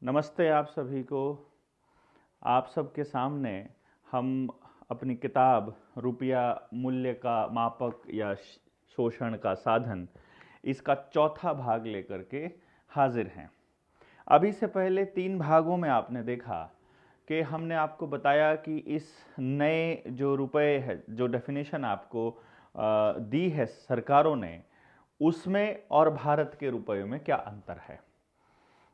नमस्ते आप सभी को। आप सबके सामने हम अपनी किताब रुपया मूल्य का मापक या शोषण का साधन, इसका चौथा भाग लेकर के हाजिर हैं। अभी से पहले 3 भागों में आपने देखा कि हमने आपको बताया कि इस नए जो रुपए है, जो डेफिनेशन आपको दी है सरकारों ने, उसमें और भारत के रुपये में क्या अंतर है।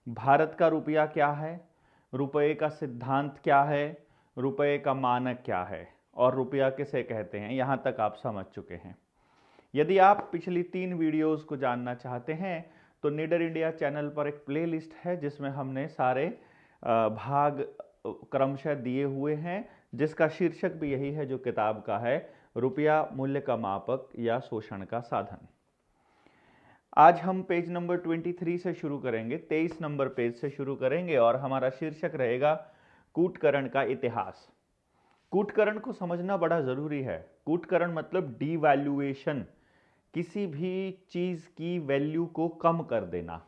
भारत का रुपया क्या है, रुपये का सिद्धांत क्या है, रुपये का मानक क्या है और रुपया किसे कहते हैं, यहाँ तक आप समझ चुके हैं। यदि आप पिछली 3 वीडियोस को जानना चाहते हैं तो निडर इंडिया चैनल पर एक प्लेलिस्ट है जिसमें हमने सारे भाग क्रमशः दिए हुए हैं, जिसका शीर्षक भी यही है जो किताब का है, रुपया मूल्य का मापक या शोषण का साधन। आज हम पेज नंबर 23 से शुरू करेंगे, 23 नंबर पेज से शुरू करेंगे और हमारा शीर्षक रहेगा कूटकरण का इतिहास। कूटकरण को समझना बड़ा जरूरी है। कूटकरण मतलब डीवैल्यूएशन, किसी भी चीज की वैल्यू को कम कर देना।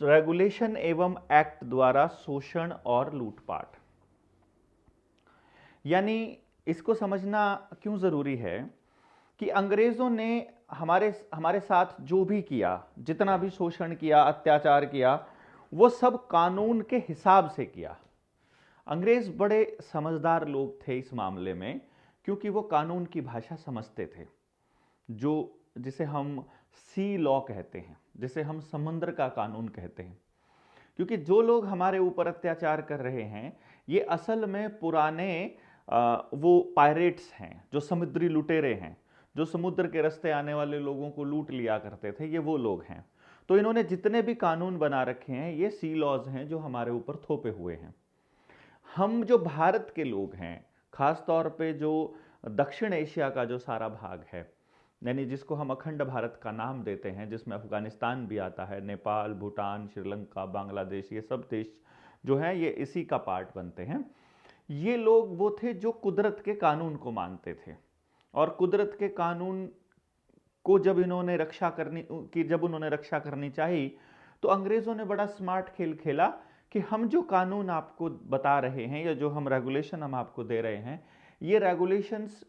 रेगुलेशन एवं एक्ट द्वारा शोषण और लूटपाट। यानी इसको समझना क्यों जरूरी है कि अंग्रेजों ने हमारे साथ जो भी किया, जितना भी शोषण किया, अत्याचार किया, वो सब कानून के हिसाब से किया। अंग्रेज बड़े समझदार लोग थे इस मामले में, क्योंकि वो कानून की भाषा समझते थे, जिसे हम सी लॉ कहते हैं, जिसे हम समुद्र का कानून कहते हैं। क्योंकि जो लोग हमारे ऊपर अत्याचार कर रहे हैं ये असल में पुराने वो पायरेट्स हैं, जो समुद्री लुटेरे हैं, जो समुद्र के रास्ते आने वाले लोगों को लूट लिया करते थे, ये वो लोग हैं। तो इन्होंने जितने भी कानून बना रखे हैं ये सी लॉज हैं जो हमारे ऊपर थोपे हुए हैं। हम जो भारत के लोग हैं, खास तौर पे जो दक्षिण एशिया का जो सारा भाग है, यानी जिसको हम अखंड भारत का नाम देते हैं, जिसमें अफगानिस्तान भी आता है, नेपाल, भूटान, श्रीलंका, बांग्लादेश, ये सब देश जो हैं ये इसी का पार्ट बनते हैं। ये लोग वो थे जो कुदरत के कानून को मानते थे और कुदरत के कानून को जब उन्होंने रक्षा करनी चाहिए तो अंग्रेजों ने बड़ा स्मार्ट खेल खेला कि हम जो कानून आपको बता रहे हैं या जो हम रेगुलेशन हम आपको दे रहे हैं, ये रेगुलेशंस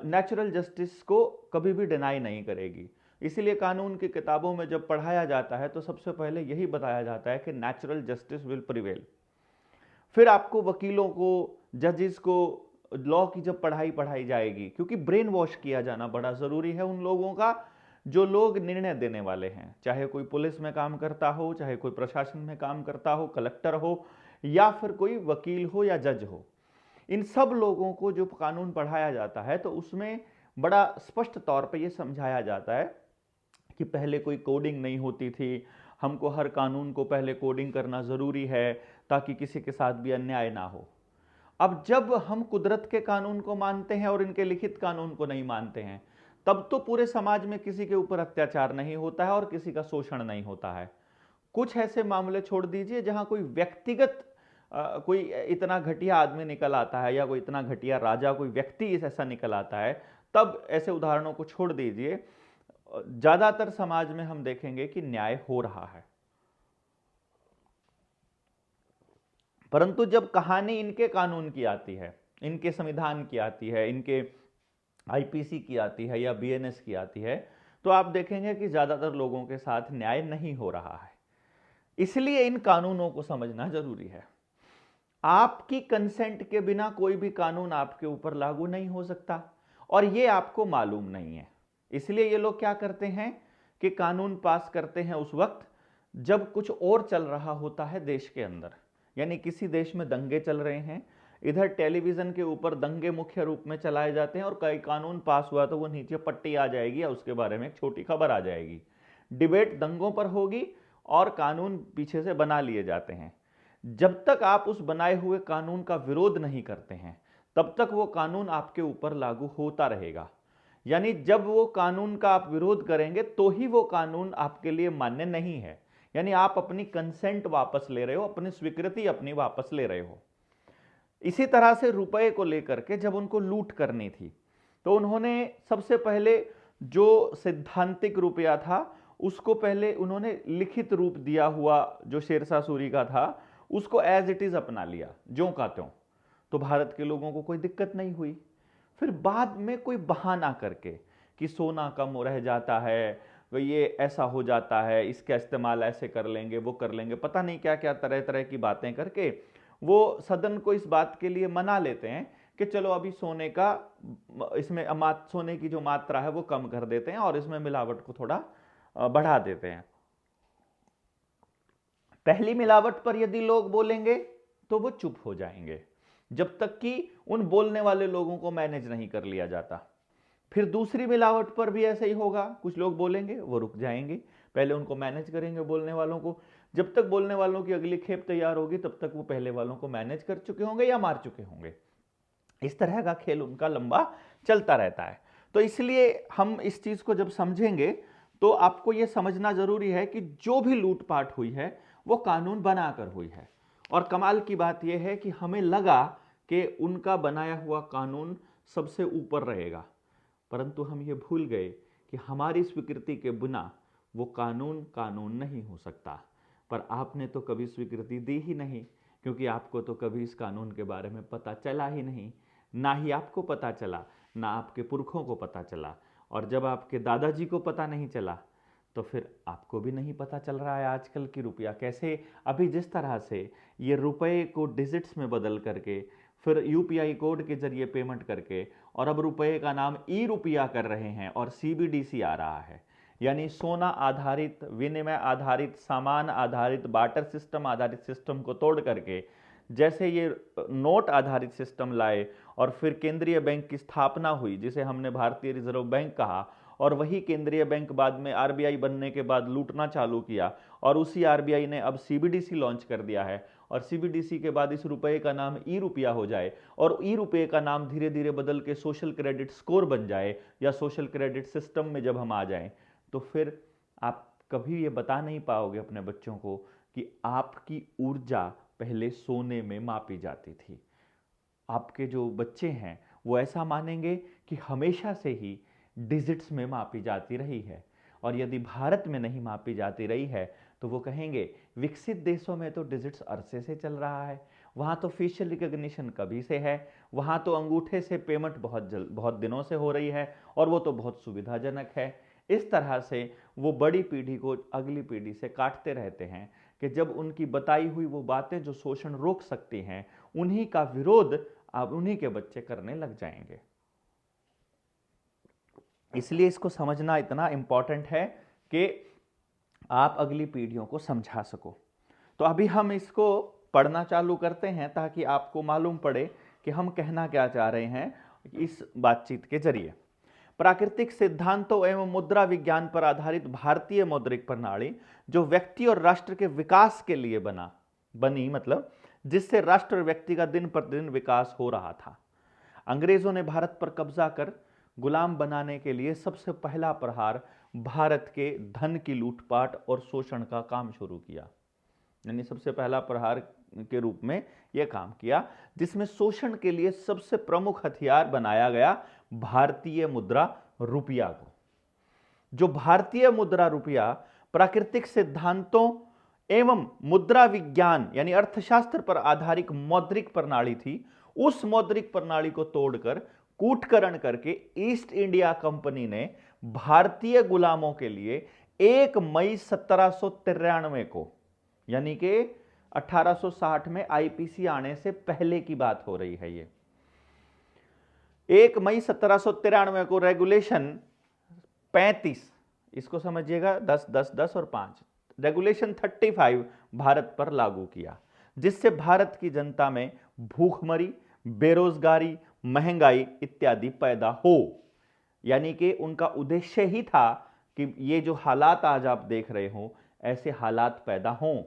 नेचुरल जस्टिस को कभी भी डिनाई नहीं करेगी। इसीलिए कानून की किताबों में जब पढ़ाया जाता है तो सबसे पहले यही बताया जाता है कि नेचुरल जस्टिस विल प्रिवेल। फिर आपको वकीलों को, जजेस को लॉ की जब पढ़ाई जाएगी, क्योंकि ब्रेन वॉश किया जाना बड़ा जरूरी है उन लोगों का जो लोग निर्णय देने वाले हैं, चाहे कोई पुलिस में काम करता हो, चाहे कोई प्रशासन में काम करता हो, कलेक्टर हो या फिर कोई वकील हो या जज हो। इन सब लोगों को जो कानून पढ़ाया जाता है तो उसमें बड़ा स्पष्ट तौर पे ये समझाया जाता है कि पहले कोई कोडिंग नहीं होती थी, हमको हर कानून को पहले कोडिंग करना जरूरी है ताकि किसी के साथ भी अन्याय ना हो। अब जब हम कुदरत के कानून को मानते हैं और इनके लिखित कानून को नहीं मानते हैं, तब तो पूरे समाज में किसी के ऊपर अत्याचार नहीं होता है और किसी का शोषण नहीं होता है। कुछ ऐसे मामले छोड़ दीजिए जहां कोई व्यक्तिगत कोई इतना घटिया आदमी निकल आता है या कोई इतना घटिया राजा, कोई व्यक्ति ऐसा निकल आता है, तब ऐसे उदाहरणों को छोड़ दीजिए। ज्यादातर समाज में हम देखेंगे कि न्याय हो रहा है। परंतु जब कहानी इनके कानून की आती है, इनके संविधान की आती है, इनके आईपीसी की आती है या बीएनएस की आती है, तो आप देखेंगे कि ज्यादातर लोगों के साथ न्याय नहीं हो रहा है। इसलिए इन कानूनों को समझना जरूरी है। आपकी कंसेंट के बिना कोई भी कानून आपके ऊपर लागू नहीं हो सकता और ये आपको मालूम नहीं है। इसलिए ये लोग क्या करते हैं कि कानून पास करते हैं उस वक्त जब कुछ और चल रहा होता है देश के अंदर। यानी किसी देश में दंगे चल रहे हैं, इधर टेलीविजन के ऊपर दंगे मुख्य रूप में चलाए जाते हैं और कई कानून पास हुआ तो वो नीचे पट्टी आ जाएगी या उसके बारे में एक छोटी खबर आ जाएगी। डिबेट दंगों पर होगी और कानून पीछे से बना लिए जाते हैं। जब तक आप उस बनाए हुए कानून का विरोध नहीं करते हैं तब तक वो कानून आपके ऊपर लागू होता रहेगा। यानी जब वो कानून का आप विरोध करेंगे तो ही वो कानून आपके लिए मान्य नहीं है। यानी आप अपनी कंसेंट वापस ले रहे हो, अपनी स्वीकृति अपनी वापस ले रहे हो। इसी तरह से रुपए को लेकर के जब उनको लूट करनी थी तो उन्होंने सबसे पहले जो सैद्धांतिक रुपया था उसको पहले उन्होंने लिखित रूप दिया हुआ जो शेरशाह सूरी का था उसको एज इट इज अपना लिया, ज्यों का त्यों। तो भारत के लोगों को कोई दिक्कत नहीं हुई। फिर बाद में कोई बहाना करके कि सोना कम रह जाता है, ये ऐसा हो जाता है, इसका इस्तेमाल ऐसे कर लेंगे, वो कर लेंगे, पता नहीं क्या क्या तरह तरह की बातें करके वो सदन को इस बात के लिए मना लेते हैं कि चलो अभी सोने का, इसमें सोने की जो मात्रा है वो कम कर देते हैं और इसमें मिलावट को थोड़ा बढ़ा देते हैं। पहली मिलावट पर यदि लोग बोलेंगे तो वो चुप हो जाएंगे जब तक कि उन बोलने वाले लोगों को मैनेज नहीं कर लिया जाता। फिर दूसरी मिलावट पर भी ऐसा ही होगा, कुछ लोग बोलेंगे, वो रुक जाएंगे, पहले उनको मैनेज करेंगे बोलने वालों को। जब तक बोलने वालों की अगली खेप तैयार होगी तब तक वो पहले वालों को मैनेज कर चुके होंगे या मार चुके होंगे। इस तरह का खेल उनका लंबा चलता रहता है। तो इसलिए हम इस चीज को जब समझेंगे तो आपको यह समझना जरूरी है कि जो भी लूटपाट हुई है वो कानून बनाकर हुई है। और कमाल की बात यह है कि हमें लगा कि उनका बनाया हुआ कानून सबसे ऊपर रहेगा, परंतु हम ये भूल गए कि हमारी स्वीकृति के बिना वो कानून कानून नहीं हो सकता। पर आपने तो कभी स्वीकृति दी ही नहीं, क्योंकि आपको तो कभी इस कानून के बारे में पता चला ही नहीं, ना ही आपको पता चला, ना आपके पुरखों को पता चला। और जब आपके दादाजी को पता नहीं चला तो फिर आपको भी नहीं पता चल रहा है आजकल की रुपया कैसे, अभी जिस तरह से ये रुपए को डिजिट्स में बदल करके फिर यूपीआई कोड के जरिए पेमेंट करके और अब रुपए का नाम ई रुपया कर रहे हैं और सीबीडीसी आ रहा है, यानी सोना आधारित, विनिमय आधारित, सामान आधारित, बार्टर सिस्टम आधारित सिस्टम को तोड़ करके जैसे ये नोट आधारित सिस्टम लाए और फिर केंद्रीय बैंक की स्थापना हुई जिसे हमने भारतीय रिजर्व बैंक कहा, और वही केंद्रीय बैंक बाद में आरबीआई बनने के बाद लूटना चालू किया और उसी आरबीआई ने अब सीबीडीसी लॉन्च कर दिया है और सीबीडीसी के बाद इस रुपए का नाम ई रुपया हो जाए और ई रुपये का नाम धीरे धीरे बदल के सोशल क्रेडिट स्कोर बन जाए या सोशल क्रेडिट सिस्टम में जब हम आ जाएं, तो फिर आप कभी ये बता नहीं पाओगे अपने बच्चों को कि आपकी ऊर्जा पहले सोने में मापी जाती थी। आपके जो बच्चे हैं वो ऐसा मानेंगे कि हमेशा से ही डिजिट्स में मापी जाती रही है, और यदि भारत में नहीं मापी जाती रही है तो वो कहेंगे विकसित देशों में तो डिजिट्स अरसे से चल रहा है, वहाँ तो फेशियल रिकॉग्निशन कभी से है, वहाँ तो अंगूठे से पेमेंट बहुत दिनों से हो रही है और वो तो बहुत सुविधाजनक है। इस तरह से वो बड़ी पीढ़ी को अगली पीढ़ी से काटते रहते हैं कि जब उनकी बताई हुई वो बातें जो शोषण रोक सकती हैं उन्हीं का विरोध अब उन्हीं के बच्चे करने लग जाएंगे। इसलिए इसको समझना इतना इंपॉर्टेंट है कि आप अगली पीढ़ियों को समझा सको। तो अभी हम इसको पढ़ना चालू करते हैं ताकि आपको मालूम पड़े कि हम कहना क्या चाह रहे हैं इस बातचीत के जरिए। प्राकृतिक सिद्धांतों एवं मुद्रा विज्ञान पर आधारित भारतीय मौद्रिक प्रणाली जो व्यक्ति और राष्ट्र के विकास के लिए बनी, मतलब जिससे राष्ट्र और व्यक्ति का दिन प्रतिदिन विकास हो रहा था। अंग्रेजों ने भारत पर कब्जा कर गुलाम बनाने के लिए सबसे पहला प्रहार भारत के धन की लूटपाट और शोषण का काम शुरू किया, यानी सबसे पहला प्रहार के रूप में यह काम किया, जिसमें शोषण के लिए सबसे प्रमुख हथियार बनाया गया भारतीय मुद्रा रुपया को। जो भारतीय मुद्रा रुपया प्राकृतिक सिद्धांतों एवं मुद्रा विज्ञान यानी अर्थशास्त्र पर आधारित मौद्रिक प्रणाली थी, उस मौद्रिक प्रणाली को तोड़कर कूटकरण करके ईस्ट इंडिया कंपनी ने भारतीय गुलामों के लिए 1 मई 1793 को, यानी कि 1860 में आईपीसी आने से पहले की बात हो रही है, ये 1 मई 1793 को रेगुलेशन 35, इसको समझिएगा 10 10 10 और 5, रेगुलेशन 35 भारत पर लागू किया, जिससे भारत की जनता में भूखमरी, बेरोजगारी, महंगाई इत्यादि पैदा हो। यानी कि उनका उद्देश्य ही था कि ये जो हालात आज आप देख रहे हो ऐसे हालात पैदा हों,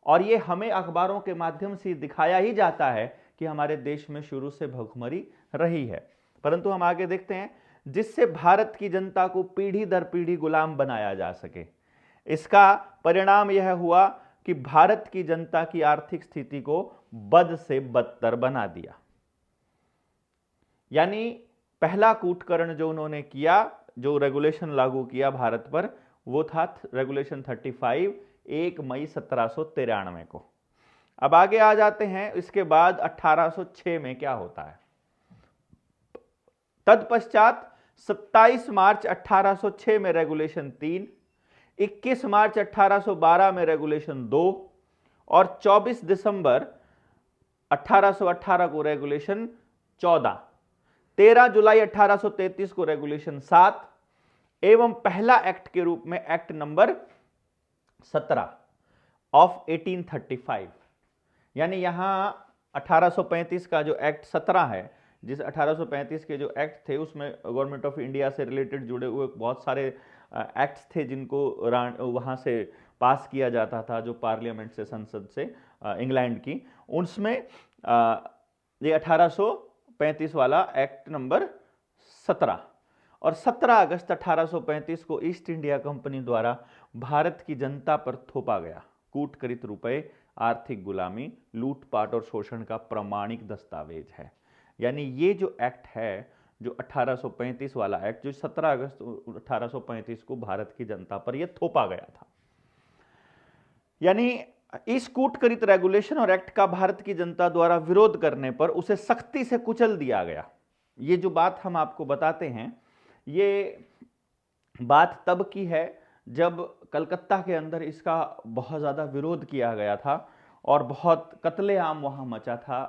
और ये हमें अखबारों के माध्यम से दिखाया ही जाता है कि हमारे देश में शुरू से भूखमरी रही है। परंतु हम आगे देखते हैं, जिससे भारत की जनता को पीढ़ी दर पीढ़ी गुलाम बनाया जा सके। इसका परिणाम यह हुआ कि भारत की जनता की आर्थिक स्थिति को बद से बदतर बना दिया। यानी पहला कूटकरण जो उन्होंने किया, जो रेगुलेशन लागू किया भारत पर, वो था रेगुलेशन 35 1 मई 1793 को। अब आगे आ जाते हैं, इसके बाद 1806 में क्या होता है। तत्पश्चात 27 मार्च 1806 में रेगुलेशन 3, 21 मार्च 1812 में रेगुलेशन 2 और 24 दिसंबर 1818 को रेगुलेशन 14, 13 जुलाई 1833 को रेगुलेशन 7 एवं पहला एक्ट के रूप में एक्ट नंबर 17 ऑफ 1835। यानी यहां 1835 का जो एक्ट 17 है, जिस 1835 के जो एक्ट थे उसमें गवर्नमेंट ऑफ इंडिया से रिलेटेड जुड़े हुए बहुत सारे एक्ट्स थे जिनको वहां से पास किया जाता था, जो पार्लियामेंट से, संसद से, इंग्लैंड की, उसमें ये 1835 वाला एक्ट नंबर 17 और 17 अगस्त 1835 को ईस्ट इंडिया कंपनी द्वारा भारत की जनता पर थोपा गया कूटकरित रुपए, आर्थिक गुलामी, लूटपाट और शोषण का प्रमाणिक दस्तावेज है। यानी ये जो एक्ट है, जो 1835 वाला एक्ट, जो 17 अगस्त 1835 को भारत की जनता पर यह थोपा गया था, यानी इस कूटकरित रेगुलेशन और एक्ट का भारत की जनता द्वारा विरोध करने पर उसे सख्ती से कुचल दिया गया। ये जो बात हम आपको बताते हैं, ये बात तब की है जब कलकत्ता के अंदर इसका बहुत ज़्यादा विरोध किया गया था और बहुत कत्लेआम वहाँ मचा था।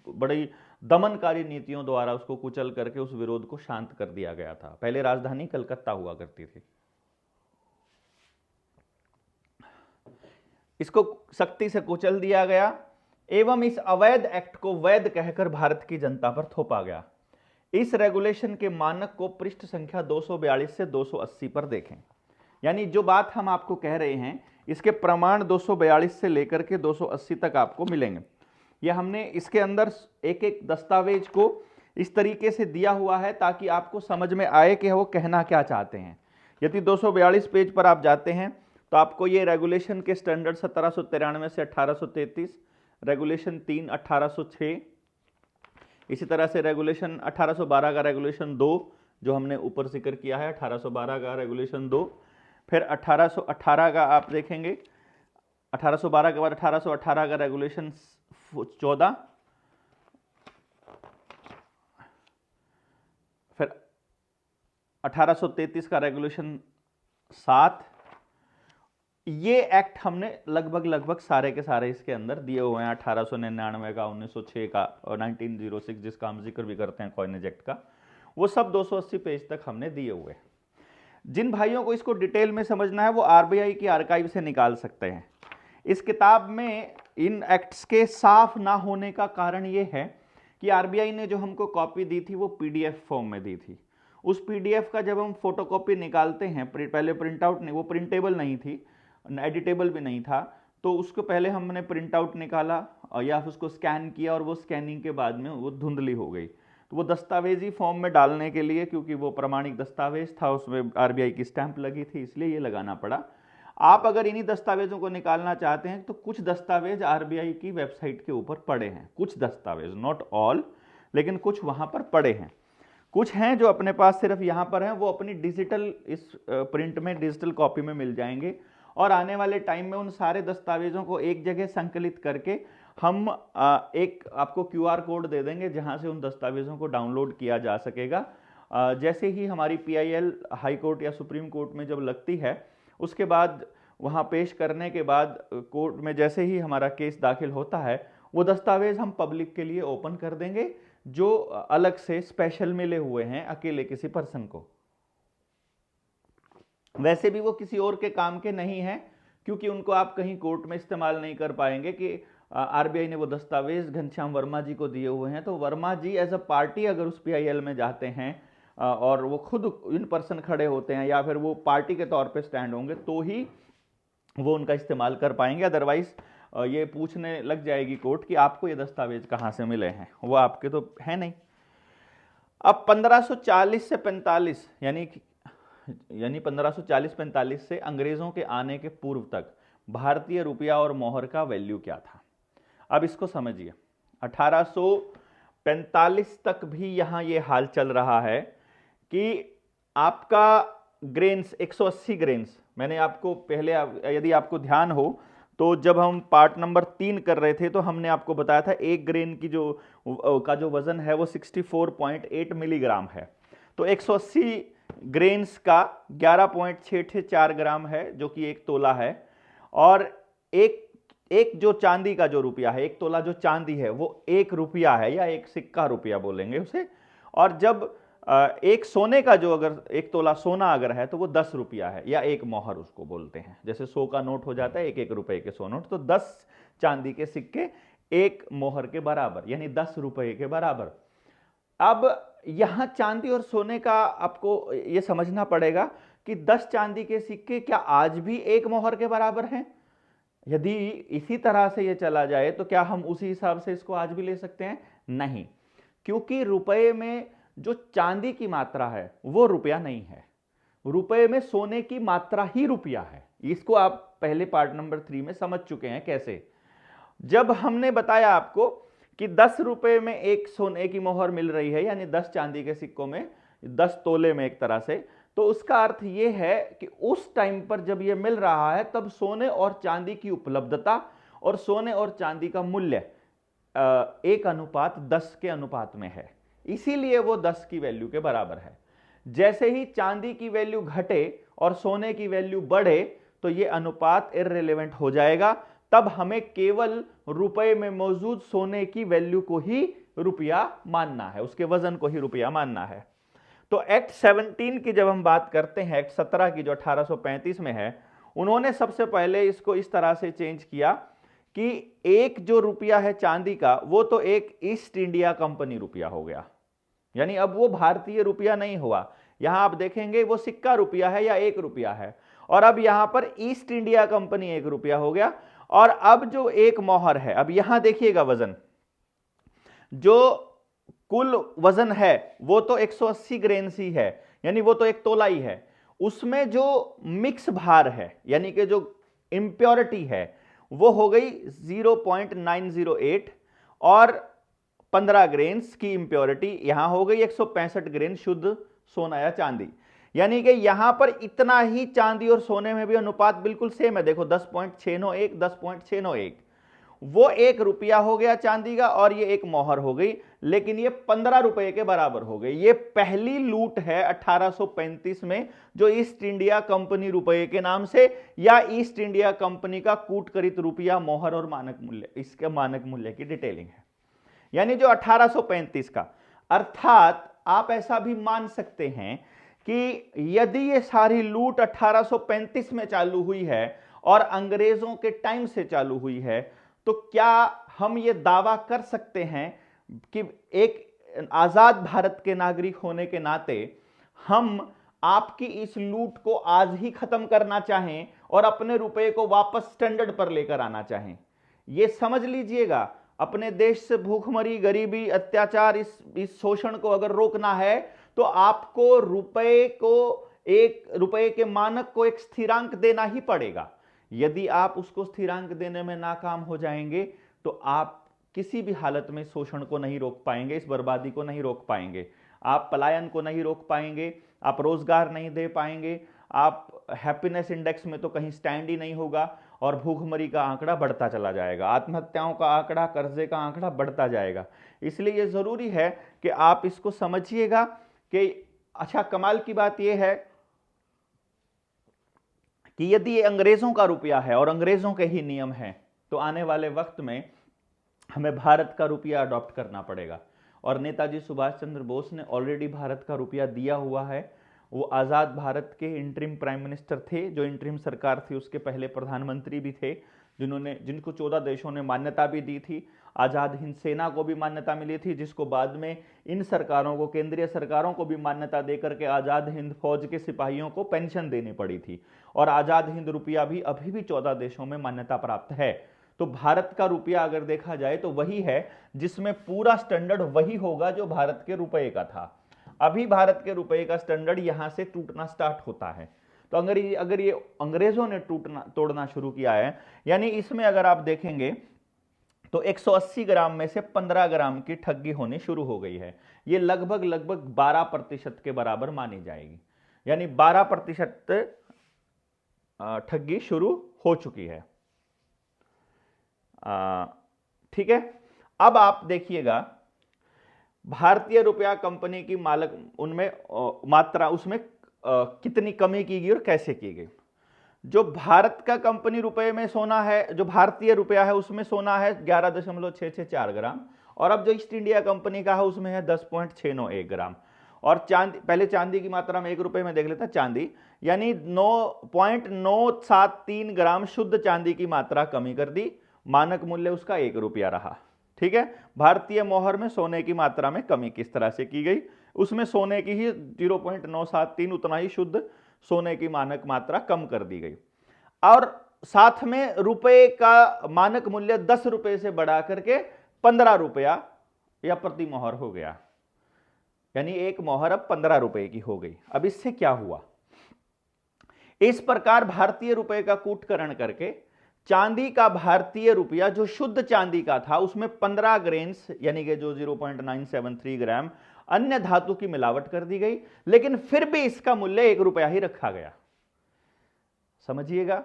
बड़ी दमनकारी नीतियों द्वारा उसको कुचल करके उस विरोध को शांत कर दिया गया था। पहले राजधानी कलकत्ता हुआ करती थी। इसको सख्ती से कुचल दिया गया एवं इस अवैध एक्ट को वैध कहकर भारत की जनता पर थोपा गया। इस रेगुलेशन के मानक को पृष्ठ संख्या 242 से 280 पर देखें। यानी जो बात हम आपको कह रहे हैं, इसके प्रमाण 242 से लेकर के 280 तक आपको मिलेंगे। यह हमने इसके अंदर एक एक दस्तावेज को इस तरीके से दिया हुआ है ताकि आपको समझ में आए कि वो कहना क्या चाहते हैं। यदि 242 पेज पर आप जाते हैं तो आपको ये रेगुलेशन के स्टैंडर्ड 1793 से 1833, रेगुलेशन 3 1806, इसी तरह से रेगुलेशन 1812 का रेगुलेशन 2 जो हमने ऊपर जिक्र किया है, 1812 का रेगुलेशन 2, फिर 1818 का आप देखेंगे, 1812 के बाद 1818 का रेगुलेशन 14, फिर 1833 का रेगुलेशन 7। ये एक्ट हमने लगभग सारे के सारे इसके अंदर दिए हुए हैं। 1899 का, 1906 का और 1906 जिसका हम जिक्र भी करते हैं कॉइनेज एक्ट का, वो सब 280 पेज तक हमने दिए हुए हैं। जिन भाइयों को इसको डिटेल में समझना है वो आरबीआई की आर्काइव से निकाल सकते हैं। इस किताब में इन एक्ट्स के साफ ना होने का कारण ये है कि आरबीआई ने जो हमको कॉपी दी थी वो पीडीएफ फॉर्म में दी थी। उस पीडीएफ का जब हम फोटोकॉपी निकालते हैं, पहले प्रिंट आउट नहीं, वो प्रिंटेबल नहीं थी, एडिटेबल भी नहीं था, तो उसको पहले हमने प्रिंट आउट निकाला या उसको स्कैन किया और वो स्कैनिंग के बाद में वो धुंधली हो गई। तो वो दस्तावेजी फॉर्म में डालने के लिए, क्योंकि वो प्रमाणिक दस्तावेज था, उसमें आरबीआई की स्टैंप लगी थी, इसलिए ये लगाना पड़ा। आप अगर इन्हीं दस्तावेजों को निकालना चाहते हैं तो कुछ दस्तावेज आरबीआई की वेबसाइट के ऊपर पड़े हैं, कुछ दस्तावेज, नॉट ऑल, लेकिन कुछ वहां पर पड़े हैं। कुछ हैं जो अपने पास सिर्फ यहाँ पर हैं, वो अपनी डिजिटल इस प्रिंट में, डिजिटल कॉपी में मिल जाएंगे और आने वाले टाइम में उन सारे दस्तावेजों को एक जगह संकलित करके हम एक आपको क्यूआर कोड दे देंगे जहां से उन दस्तावेजों को डाउनलोड किया जा सकेगा। जैसे ही हमारी पीआईएल हाई कोर्ट या सुप्रीम कोर्ट में जब लगती है, उसके बाद वहां पेश करने के बाद कोर्ट में जैसे ही हमारा केस दाखिल होता है, वो दस्तावेज हम पब्लिक के लिए ओपन कर देंगे जो अलग से स्पेशल मिले हुए हैं अकेले किसी पर्सन को। वैसे भी वो किसी और के काम के नहीं हैं, क्योंकि उनको आप कहीं कोर्ट में इस्तेमाल नहीं कर पाएंगे कि आरबीआई ने वो दस्तावेज घनश्याम वर्मा जी को दिए हुए हैं, तो वर्मा जी एज अ पार्टी अगर उस पीआईएल में जाते हैं और वो खुद इन पर्सन खड़े होते हैं या फिर वो पार्टी के तौर पे स्टैंड होंगे तो ही वो उनका इस्तेमाल कर पाएंगे। अदरवाइज ये पूछने लग जाएगी कोर्ट कि आपको ये दस्तावेज कहाँ से मिले हैं, वो आपके तो है नहीं। अब 1540 से 45 यानी 1540-45 से अंग्रेजों के आने के पूर्व तक भारतीय रुपया और मोहर का वैल्यू क्या था। अब इसको समझिए, 1845 तक भी यहां ये हाल चल रहा है कि आपका ग्रेन्स 180 ग्रेन्स, मैंने आपको पहले यदि आपको ध्यान हो तो जब हम पार्ट नंबर 3 कर रहे थे तो हमने आपको बताया था एक ग्रेन की जो वजन है वो 64.8 मिलीग्राम है। तो 180 ग्रेन्स का 11.664 ग्राम है जो कि एक तोला है। और एक एक जो चांदी का जो रुपया है, एक तोला जो चांदी है वो 1 रुपया है या एक सिक्का रुपया बोलेंगे उसे। और जब एक सोने का जो अगर एक तोला सोना अगर है तो वो 10 रुपया है या एक मोहर उसको बोलते हैं। जैसे 100 का नोट हो जाता है 1 रुपए के 100 नोट, तो 10 चांदी के सिक्के एक मोहर के बराबर यानी 10 रुपए के बराबर। अब यहां चांदी और सोने का आपको ये समझना पड़ेगा कि 10 चांदी के सिक्के क्या आज भी एक मोहर के बराबर हैं? यदि इसी तरह से ये चला जाए तो क्या हम उसी हिसाब से इसको आज भी ले सकते हैं? नहीं, क्योंकि रुपए में जो चांदी की मात्रा है वो रुपया नहीं है, रुपए में सोने की मात्रा ही रुपया है। इसको आप पहले पार्ट नंबर 3 में समझ चुके हैं। कैसे? जब हमने बताया आपको कि 10 रुपए में एक सोने की मोहर मिल रही है यानी 10 चांदी के सिक्कों में 10 तोले में एक तरह से, तो उसका अर्थ यह है कि उस टाइम पर जब यह मिल रहा है तब सोने और चांदी की उपलब्धता और सोने और चांदी का मूल्य 1:10 के अनुपात में है, इसीलिए वो 10 की वैल्यू के बराबर है। जैसे ही चांदी की वैल्यू घटे और सोने की वैल्यू बढ़े तो ये अनुपात इररिलेवेंट हो जाएगा। तब हमें केवल रुपए में मौजूद सोने की वैल्यू को ही रुपया मानना है, उसके वजन को ही रुपया मानना है। तो एक्ट 17 की जब हम बात करते हैं, एक्ट 17 की जो 1835 में है, उन्होंने सबसे पहले इसको इस तरह से चेंज किया कि एक जो रुपया है चांदी का वो तो एक ईस्ट इंडिया कंपनी रुपया हो गया, यानी अब वो भारतीय रुपया नहीं हुआ। यहां आप देखेंगे वो सिक्का रुपया है या 1 रुपया है, और अब यहां पर ईस्ट इंडिया कंपनी 1 रुपया हो गया। और अब जो एक मोहर है, अब यहां देखिएगा वजन, जो कुल वजन है वो तो 180 ग्रेन ही है, यानी वो तो एक तोला ही है। उसमें जो मिक्स भार है यानी कि जो इंप्योरिटी है वो हो गई 0.908, और 15 ग्रेन्स की इंप्योरिटी यहां हो गई 165 ग्रेन शुद्ध सोना या चांदी। यानी कि यहां पर इतना ही चांदी और सोने में भी अनुपात बिल्कुल सेम है। देखो 10.691 10.691, वो 1 रुपया हो गया चांदी का और ये एक मोहर हो गई, लेकिन ये 15 रुपए के बराबर हो गई। ये पहली लूट है 1835 में जो ईस्ट इंडिया कंपनी रुपए के नाम से या ईस्ट इंडिया कंपनी का कूटकरित रुपया मोहर और मानक मूल्य, इसके मानक मूल्य की डिटेलिंग है, यानी जो 1835 का। अर्थात आप ऐसा भी मान सकते हैं कि यदि ये सारी लूट 1835 में चालू हुई है और अंग्रेजों के टाइम से चालू हुई है, तो क्या हम ये दावा कर सकते हैं कि एक आजाद भारत के नागरिक होने के नाते हम आपकी इस लूट को आज ही खत्म करना चाहें और अपने रुपए को वापस स्टैंडर्ड पर लेकर आना चाहें? ये समझ लीजिएगा, अपने देश से भूखमरी, गरीबी, अत्याचार, इस शोषण को अगर रोकना है तो आपको रुपए के मानक को एक स्थिरांक देना ही पड़ेगा। यदि आप उसको स्थिरांक देने में नाकाम हो जाएंगे तो आप किसी भी हालत में शोषण को नहीं रोक पाएंगे, इस बर्बादी को नहीं रोक पाएंगे, आप पलायन को नहीं रोक पाएंगे, आप रोजगार नहीं दे पाएंगे, आप हैप्पीनेस इंडेक्स में तो कहीं स्टैंड ही नहीं होगा, और भूखमरी का आंकड़ा बढ़ता चला जाएगा, आत्महत्याओं का आंकड़ा, कर्जे का आंकड़ा बढ़ता जाएगा। इसलिए यह जरूरी है कि आप इसको समझिएगा कि अच्छा, कमाल की बात यह है कि यदि ये अंग्रेजों का रुपया है और अंग्रेजों के ही नियम हैं तो आने वाले वक्त में हमें भारत का रुपया अडॉप्ट करना पड़ेगा। और नेताजी सुभाष चंद्र बोस ने ऑलरेडी भारत का रुपया दिया हुआ है। वो आज़ाद भारत के इंटरिम प्राइम मिनिस्टर थे, जो इंटरिम सरकार थी उसके पहले प्रधानमंत्री भी थे, जिनको 14 देशों ने मान्यता भी दी थी। आज़ाद हिंद सेना को भी मान्यता मिली थी, जिसको बाद में इन सरकारों को, केंद्रीय सरकारों को भी मान्यता देकर के आज़ाद हिंद फौज के सिपाहियों को पेंशन देनी पड़ी थी। और आज़ाद हिंद रुपया भी अभी भी 14 देशों में मान्यता प्राप्त है। तो भारत का रुपया अगर देखा जाए तो वही है जिसमें पूरा स्टैंडर्ड वही होगा जो भारत के रुपए का था। अभी भारत के रुपए का स्टैंडर्ड यहां से टूटना स्टार्ट होता है। तो अगर ये अंग्रेजों ने तोड़ना शुरू किया है, यानी इसमें अगर आप देखेंगे तो 180 ग्राम में से 15 ग्राम की ठगी होनी शुरू हो गई है। ये लगभग 12% के बराबर मानी जाएगी। यानी 12% ठगी शुरू हो चुकी है। ठीक है, अब आप देखिएगा भारतीय रुपया कंपनी की मालक उनमें मात्रा उसमें कितनी कमी की गई और कैसे की गई। जो भारत का कंपनी रुपए में सोना है, जो भारतीय रुपया है उसमें सोना है 11.664 ग्राम, और अब जो ईस्ट इंडिया कंपनी का है उसमें है 10.691 ग्राम। और चांदी, पहले चांदी की मात्रा में 1 रुपए में देख लेता, चांदी यानी 9.973 ग्राम शुद्ध चांदी की मात्रा कमी कर दी, मानक मूल्य उसका 1 रुपया रहा। ठीक है, भारतीय मोहर में सोने की मात्रा में कमी किस तरह से की गई, उसमें सोने की ही 0.973 उतना ही शुद्ध सोने की मानक मात्रा कम कर दी गई, और साथ में रुपए का मानक मूल्य 10 रुपए से बढ़ा करके 15 रुपया या प्रति मोहर हो गया, यानी एक मोहर अब 15 रुपए की हो गई। अब इससे क्या हुआ, इस प्रकार भारतीय रुपए का कूटकरण करके चांदी का भारतीय रुपया जो शुद्ध चांदी का था उसमें 15 ग्रेन्स यानी कि जो 0.973 ग्राम अन्य धातु की मिलावट कर दी गई, लेकिन फिर भी इसका मूल्य 1 रुपया ही रखा गया। समझिएगा,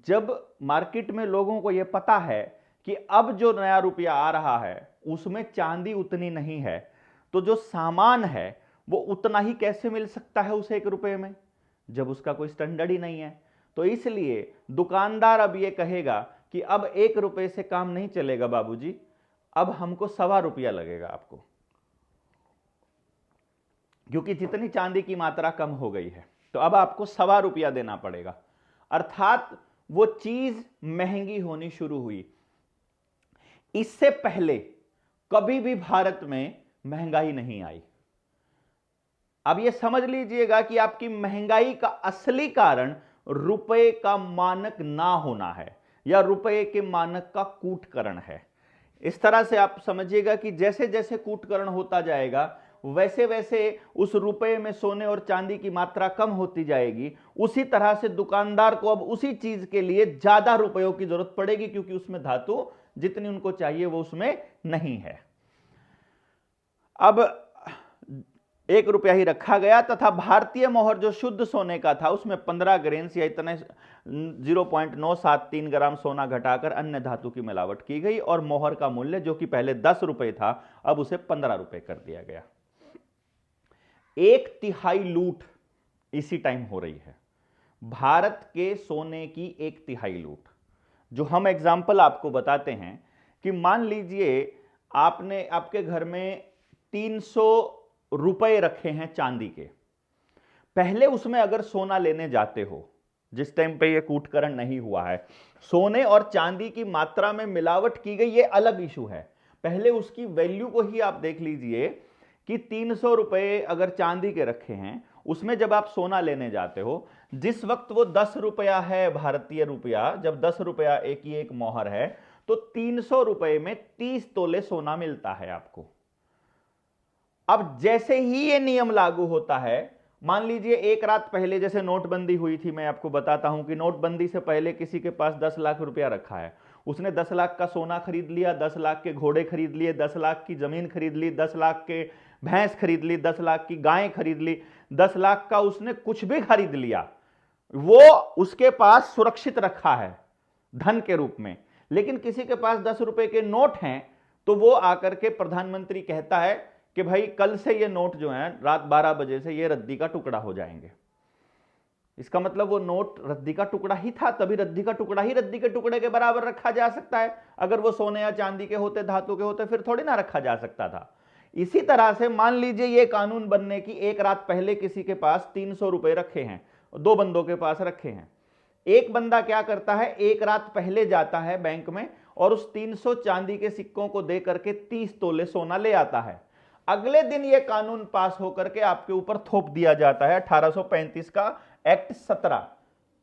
जब मार्केट में लोगों को यह पता है कि अब जो नया रुपया आ रहा है उसमें चांदी उतनी नहीं है, तो जो सामान है वो उतना ही कैसे मिल सकता है उसे 1 रुपये में, जब उसका कोई स्टैंडर्ड ही नहीं है। तो इसलिए दुकानदार अब ये कहेगा कि अब 1 रुपये से काम नहीं चलेगा बाबूजी, अब हमको 1.25 रुपया लगेगा आपको, क्योंकि जितनी चांदी की मात्रा कम हो गई है तो अब आपको 1.25 रुपया देना पड़ेगा। अर्थात वो चीज महंगी होनी शुरू हुई। इससे पहले कभी भी भारत में महंगाई नहीं आई। अब ये समझ लीजिएगा कि आपकी महंगाई का असली कारण रुपए का मानक ना होना है या रुपए के मानक का कूटकरण है। इस तरह से आप समझिएगा कि जैसे जैसे कूटकरण होता जाएगा वैसे वैसे उस रुपए में सोने और चांदी की मात्रा कम होती जाएगी। उसी तरह से दुकानदार को अब उसी चीज के लिए ज्यादा रुपयों की जरूरत पड़ेगी, क्योंकि उसमें धातु जितनी उनको चाहिए वो उसमें नहीं है। अब 1 रुपया ही रखा गया तथा भारतीय मोहर जो शुद्ध सोने का था उसमें 15 ग्रेन्स या इतने 0.973 ग्राम सोना घटाकर अन्य धातु की मिलावट की गई, और मोहर का मूल्य जो कि पहले 10 रुपए था अब उसे 15 रुपए कर दिया गया। 1/3 लूट इसी टाइम हो रही है, भारत के सोने की 1/3 लूट। जो हम एग्जाम्पल आपको बताते हैं कि मान लीजिए आपने आपके घर में 300 रुपए रखे हैं चांदी के, पहले उसमें अगर सोना लेने जाते हो, जिस टाइम पे ये कूटकरण नहीं हुआ है, सोने और चांदी की मात्रा में मिलावट की गई, ये अलग इशू है। पहले उसकी वैल्यू को ही आप देख लीजिए कि 300 रुपए अगर चांदी के रखे हैं, उसमें जब आप सोना लेने जाते हो, जिस वक्त वो 10 रुपया है भारतीय रुपया, जब 10 रुपया एक ही एक मोहर है, तो 300 रुपए में 30 तोले सोना मिलता है आपको। अब जैसे ही ये नियम लागू होता है, मान लीजिए एक रात पहले जैसे नोटबंदी हुई थी, मैं आपको बताता हूं कि नोटबंदी से पहले किसी के पास 10 लाख रुपया रखा है, उसने 10 लाख का सोना खरीद लिया, 10 लाख के घोड़े खरीद लिए, 10 लाख की जमीन खरीद ली, 10 लाख के भैंस खरीद ली, 10 लाख की गायें खरीद ली, 10 लाख का उसने कुछ भी खरीद लिया, वो उसके पास सुरक्षित रखा है धन के रूप में। लेकिन किसी के पास 10 रुपए के नोट हैं, तो वो आकर के प्रधानमंत्री कहता है कि भाई कल से ये नोट जो है रात 12 बजे से ये रद्दी का टुकड़ा हो जाएंगे। इसका मतलब वो नोट रद्दी का टुकड़ा ही था, तभी रद्दी का टुकड़ा ही रद्दी के टुकड़े के बराबर रखा जा सकता है। अगर वो सोने या चांदी के होते, धातु के होते, फिर थोड़ी ना रखा जा सकता था। इसी तरह से मान लीजिए ये कानून बनने की एक रात पहले किसी के पास 300 रुपए रखे हैं, 2 बंदों के पास रखे हैं। एक बंदा क्या करता है, एक रात पहले जाता है बैंक में और उस 300 चांदी के सिक्कों को दे करके 30 तोले सोना ले आता है। अगले दिन यह कानून पास होकर के आपके ऊपर थोप दिया जाता है, 1835 का एक्ट 17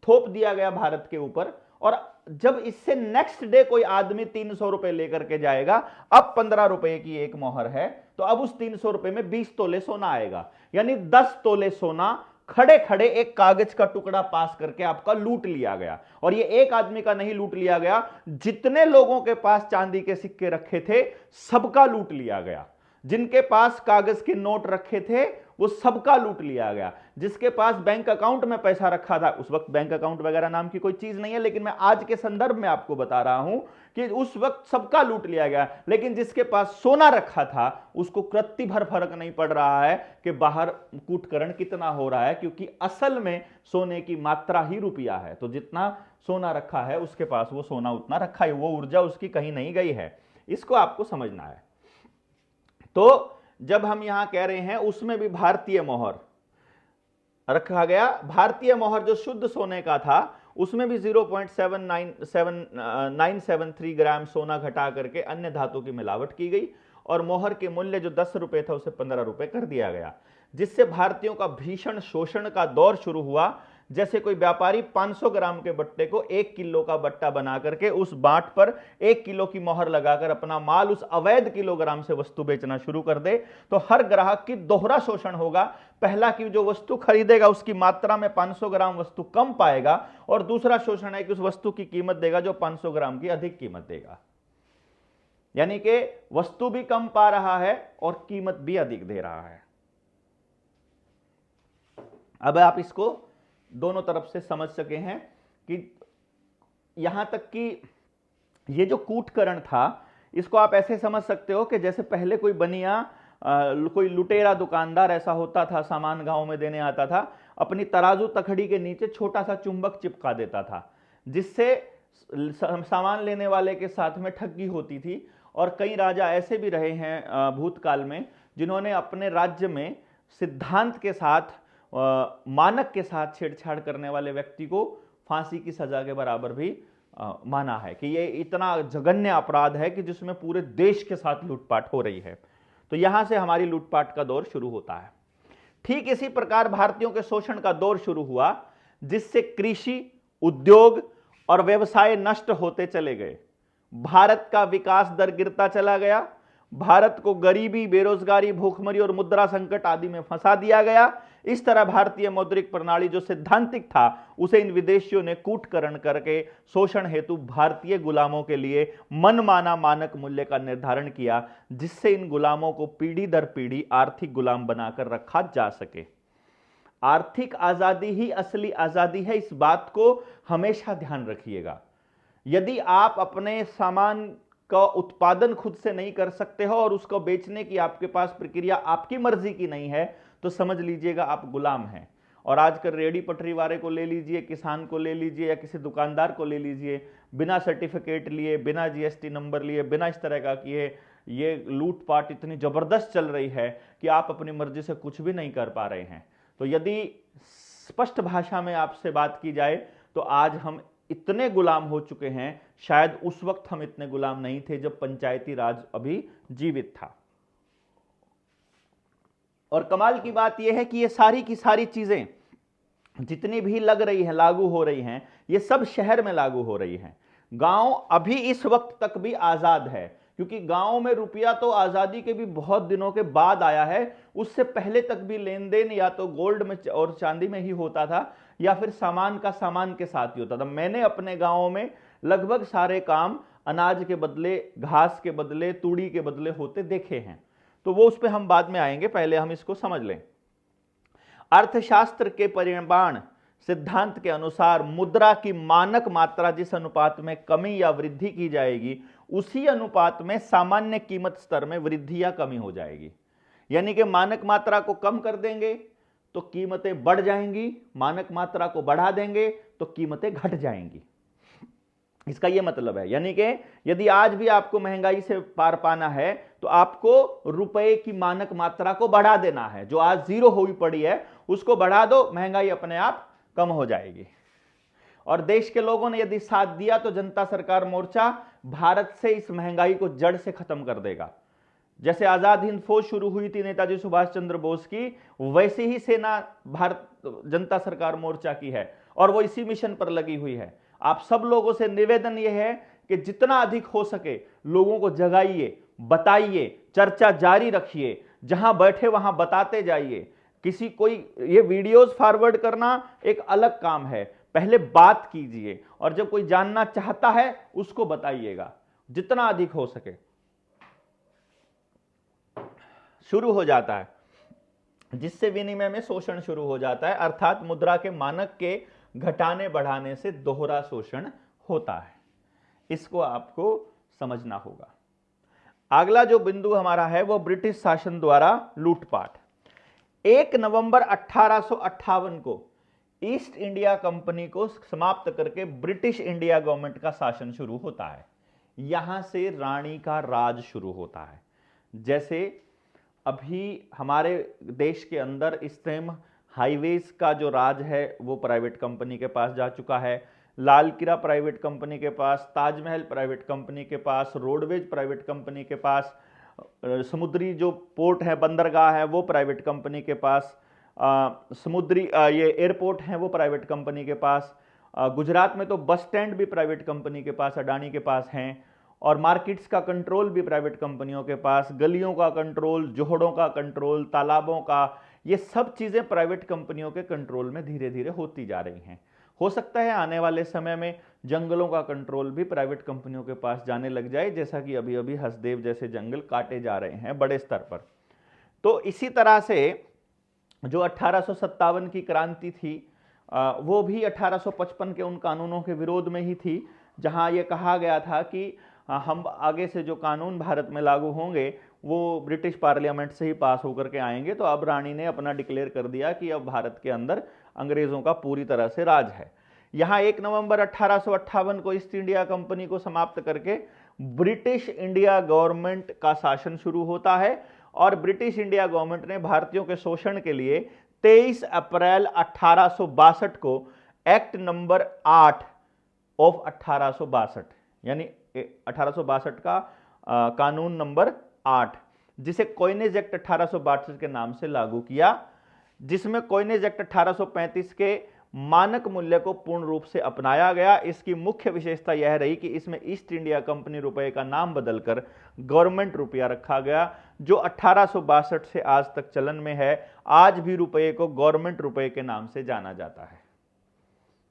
थोप दिया गया भारत के ऊपर। और जब इससे नेक्स्ट डे कोई आदमी 300 रुपए लेकर के जाएगा, अब 15 रुपए की एक मोहर है, तो अब उस 300 रुपए में 20 तोले सोना आएगा, यानी 10 तोले सोना खड़े खड़े एक कागज का टुकड़ा पास करके आपका लूट लिया गया। और ये एक आदमी का नहीं लूट लिया गया, जितने लोगों के पास चांदी के सिक्के रखे थे सबका लूट लिया गया। जिनके पास कागज के नोट रखे थे वो सबका लूट लिया गया। जिसके पास बैंक अकाउंट में पैसा रखा था, उस वक्त बैंक अकाउंट वगैरह नाम की कोई चीज नहीं है, लेकिन मैं आज के संदर्भ में आपको बता रहा हूं कि उस वक्त सबका लूट लिया गया। लेकिन जिसके पास सोना रखा था उसको कृत्ति भर फर्क नहीं पड़ रहा है कि बाहर कूटकरण कितना हो रहा है, क्योंकि असल में सोने की मात्रा ही रुपया है। तो जितना सोना रखा है उसके पास वो सोना उतना रखा है, वो ऊर्जा उसकी कहीं नहीं गई है। इसको आपको समझना है। तो जब हम यहां कह रहे हैं उसमें भी भारतीय मोहर रखा गया, भारतीय मोहर जो शुद्ध सोने का था उसमें भी 0.7973 ग्राम सोना घटा करके अन्य धातु की मिलावट की गई और मोहर के मूल्य जो 10 रुपए था उसे 15 रुपए कर दिया गया, जिससे भारतीयों का भीषण शोषण का दौर शुरू हुआ। जैसे कोई व्यापारी 500 ग्राम के बट्टे को 1 किलो का बट्टा बना करके उस बाट पर 1 किलो की मोहर लगाकर अपना माल उस अवैध किलोग्राम से वस्तु बेचना शुरू कर दे, तो हर ग्राहक की दोहरा शोषण होगा। पहला कि जो वस्तु खरीदेगा उसकी मात्रा में 500 ग्राम वस्तु कम पाएगा, और दूसरा शोषण है कि उस वस्तु की कीमत देगा जो 500 ग्राम की अधिक कीमत देगा। यानी कि वस्तु भी कम पा रहा है और कीमत भी अधिक दे रहा है। अब आप इसको दोनों तरफ से समझ सके हैं कि यहां तक कि ये जो कूटकरण था इसको आप ऐसे समझ सकते हो कि जैसे पहले कोई बनिया कोई लुटेरा दुकानदार ऐसा होता था, सामान गांव में देने आता था, अपनी तराजू तखड़ी के नीचे छोटा सा चुंबक चिपका देता था, जिससे सामान लेने वाले के साथ में ठगी होती थी। और कई राजा ऐसे भी रहे हैं भूतकाल में जिन्होंने अपने राज्य में सिद्धांत के साथ मानक के साथ छेड़छाड़ करने वाले व्यक्ति को फांसी की सजा के बराबर भी माना है कि ये इतना जघन्य अपराध है कि जिसमें पूरे देश के साथ लूटपाट हो रही है। तो यहां से हमारी लूटपाट का दौर शुरू होता है। ठीक इसी प्रकार भारतीयों के शोषण का दौर शुरू हुआ, जिससे कृषि, उद्योग और व्यवसाय नष्ट होते चले गए। भारत का विकास दर गिरता चला गया। भारत को गरीबी, बेरोजगारी, भूखमरी और मुद्रा संकट आदि में फंसा दिया गया। इस तरह भारतीय मौद्रिक प्रणाली जो सैद्धांतिक था उसे इन विदेशियों ने कूटकरण करके शोषण हेतु भारतीय गुलामों के लिए मनमाना मानक मूल्य का निर्धारण किया, जिससे इन गुलामों को पीढ़ी दर पीढ़ी आर्थिक गुलाम बनाकर रखा जा सके। आर्थिक आजादी ही असली आजादी है, इस बात को हमेशा ध्यान रखिएगा। यदि आप अपने सामान का उत्पादन खुद से नहीं कर सकते हो और उसको बेचने की आपके पास प्रक्रिया आपकी मर्जी की नहीं है, तो समझ लीजिएगा आप गुलाम हैं। और आजकल रेडी पटरी वाले को ले लीजिए, किसान को ले लीजिए या किसी दुकानदार को ले लीजिए, बिना सर्टिफिकेट लिए, बिना जीएसटी नंबर लिए, बिना इस तरह का किए ये लूटपाट इतनी जबरदस्त चल रही है कि आप अपनी मर्जी से कुछ भी नहीं कर पा रहे हैं। तो यदि स्पष्ट भाषा में आपसे बात की जाए तो आज हम इतने गुलाम हो चुके हैं, शायद उस वक्त हम इतने गुलाम नहीं थे जब पंचायती राज अभी जीवित था। और कमाल की बात यह है कि ये सारी की सारी चीजें जितनी भी लग रही हैं, लागू हो रही हैं, ये सब शहर में लागू हो रही हैं। गांव अभी इस वक्त तक भी आजाद है, क्योंकि गांव में रुपया तो आजादी के भी बहुत दिनों के बाद आया है। उससे पहले तक भी लेन देन या तो गोल्ड में और चांदी में ही होता था, या फिर सामान का सामान के साथ ही होता था। मैंने अपने गांव में लगभग सारे काम अनाज के बदले, घास के बदले, तूड़ी के बदले होते देखे हैं। तो वो उस पर हम बाद में आएंगे, पहले हम इसको समझ लें। अर्थशास्त्र के परिमाण सिद्धांत के अनुसार मुद्रा की मानक मात्रा जिस अनुपात में कमी या वृद्धि की जाएगी, उसी अनुपात में सामान्य कीमत स्तर में वृद्धि या कमी हो जाएगी। यानी कि मानक मात्रा को कम कर देंगे तो कीमतें बढ़ जाएंगी, मानक मात्रा को बढ़ा देंगे तो कीमतें घट जाएंगी। इसका यह मतलब है, यानी कि यदि आज भी आपको महंगाई से पार पाना है तो आपको रुपए की मानक मात्रा को बढ़ा देना है। जो आज 0 हुई पड़ी है उसको बढ़ा दो, महंगाई अपने आप कम हो जाएगी। और देश के लोगों ने यदि साथ दिया तो जनता सरकार मोर्चा भारत से इस महंगाई को जड़ से खत्म कर देगा। जैसे आजाद हिंद फौज शुरू हुई थी नेताजी सुभाष चंद्र बोस की, वैसे ही सेना भारत जनता सरकार मोर्चा की है और वो इसी मिशन पर लगी हुई है। आप सब लोगों से निवेदन यह है कि जितना अधिक हो सके लोगों को जगाइए, बताइए, चर्चा जारी रखिए, जहां बैठे वहां बताते जाइए। किसी कोई ये वीडियोस फॉरवर्ड करना एक अलग काम है, पहले बात कीजिए और जब कोई जानना चाहता है उसको बताइएगा, जितना अधिक हो सके। शुरू हो जाता है। जिससे विनिमय में शोषण शुरू हो जाता है, अर्थात मुद्रा के मानक के घटाने बढ़ाने से दोहरा शोषण होता है। इसको आपको समझना होगा। अगला जो बिंदु हमारा है वो ब्रिटिश शासन द्वारा लूटपाट। 1 नवंबर 1858 को ईस्ट इंडिया कंपनी को समाप्त करके ब्रिटिश इंडिया गवर्नमेंट का शासन शुरू होता है। यहां से रानी का राज शुरू होता है। जैसे अभी हमारे देश के इस ईस्टर्न हाईवेज का जो राज है वो प्राइवेट कंपनी के पास जा चुका है, लाल किला प्राइवेट कंपनी के पास, ताजमहल प्राइवेट कंपनी के पास, रोडवेज प्राइवेट कंपनी के पास, समुद्री जो पोर्ट है, बंदरगाह है वो प्राइवेट कंपनी के पास, समुद्री ये एयरपोर्ट हैं वो प्राइवेट कंपनी के पास, गुजरात में तो बस स्टैंड भी प्राइवेट कंपनी के पास, अडानी के पास हैं, और मार्केट्स का कंट्रोल भी प्राइवेट कंपनियों के पास, गलियों का कंट्रोल, जोहड़ों का कंट्रोल, तालाबों का, ये सब चीज़ें प्राइवेट कंपनियों के कंट्रोल में धीरे धीरे होती जा रही हैं। हो सकता है आने वाले समय में जंगलों का कंट्रोल भी प्राइवेट कंपनियों के पास जाने लग जाए, जैसा कि अभी अभी हसदेव जैसे जंगल काटे जा रहे हैं बड़े स्तर पर। तो इसी तरह से जो 1857 की क्रांति थी वो भी 1855 के उन कानूनों के विरोध में ही थी, जहां ये कहा गया था कि हम आगे से जो कानून भारत में लागू होंगे वो ब्रिटिश पार्लियामेंट से ही पास होकर के आएंगे। तो अब रानी ने अपना डिक्लेयर कर दिया कि अब भारत के अंदर अंग्रेजों का पूरी तरह से राज है। यहाँ 1 नवंबर 1858 को ईस्ट इंडिया कंपनी को समाप्त करके ब्रिटिश इंडिया गवर्नमेंट का शासन शुरू होता है, और ब्रिटिश इंडिया गवर्नमेंट ने भारतीयों के शोषण के लिए 23 अप्रैल 1862 को एक्ट नंबर 8 ऑफ 1862 यानी 1862 का कानून नंबर 8, जिसे कॉइनेज एक्ट 1862 के नाम से लागू किया, जिसमें कॉइनेज एक्ट 1835 के मानक मूल्य को पूर्ण रूप से अपनाया गया। इसकी मुख्य विशेषता यह रही कि इसमें ईस्ट इंडिया कंपनी रुपए का नाम बदलकर गवर्नमेंट रुपया रखा गया, जो 1862 से आज तक चलन में है। आज भी रुपए को गवर्नमेंट रुपए के नाम से जाना जाता है।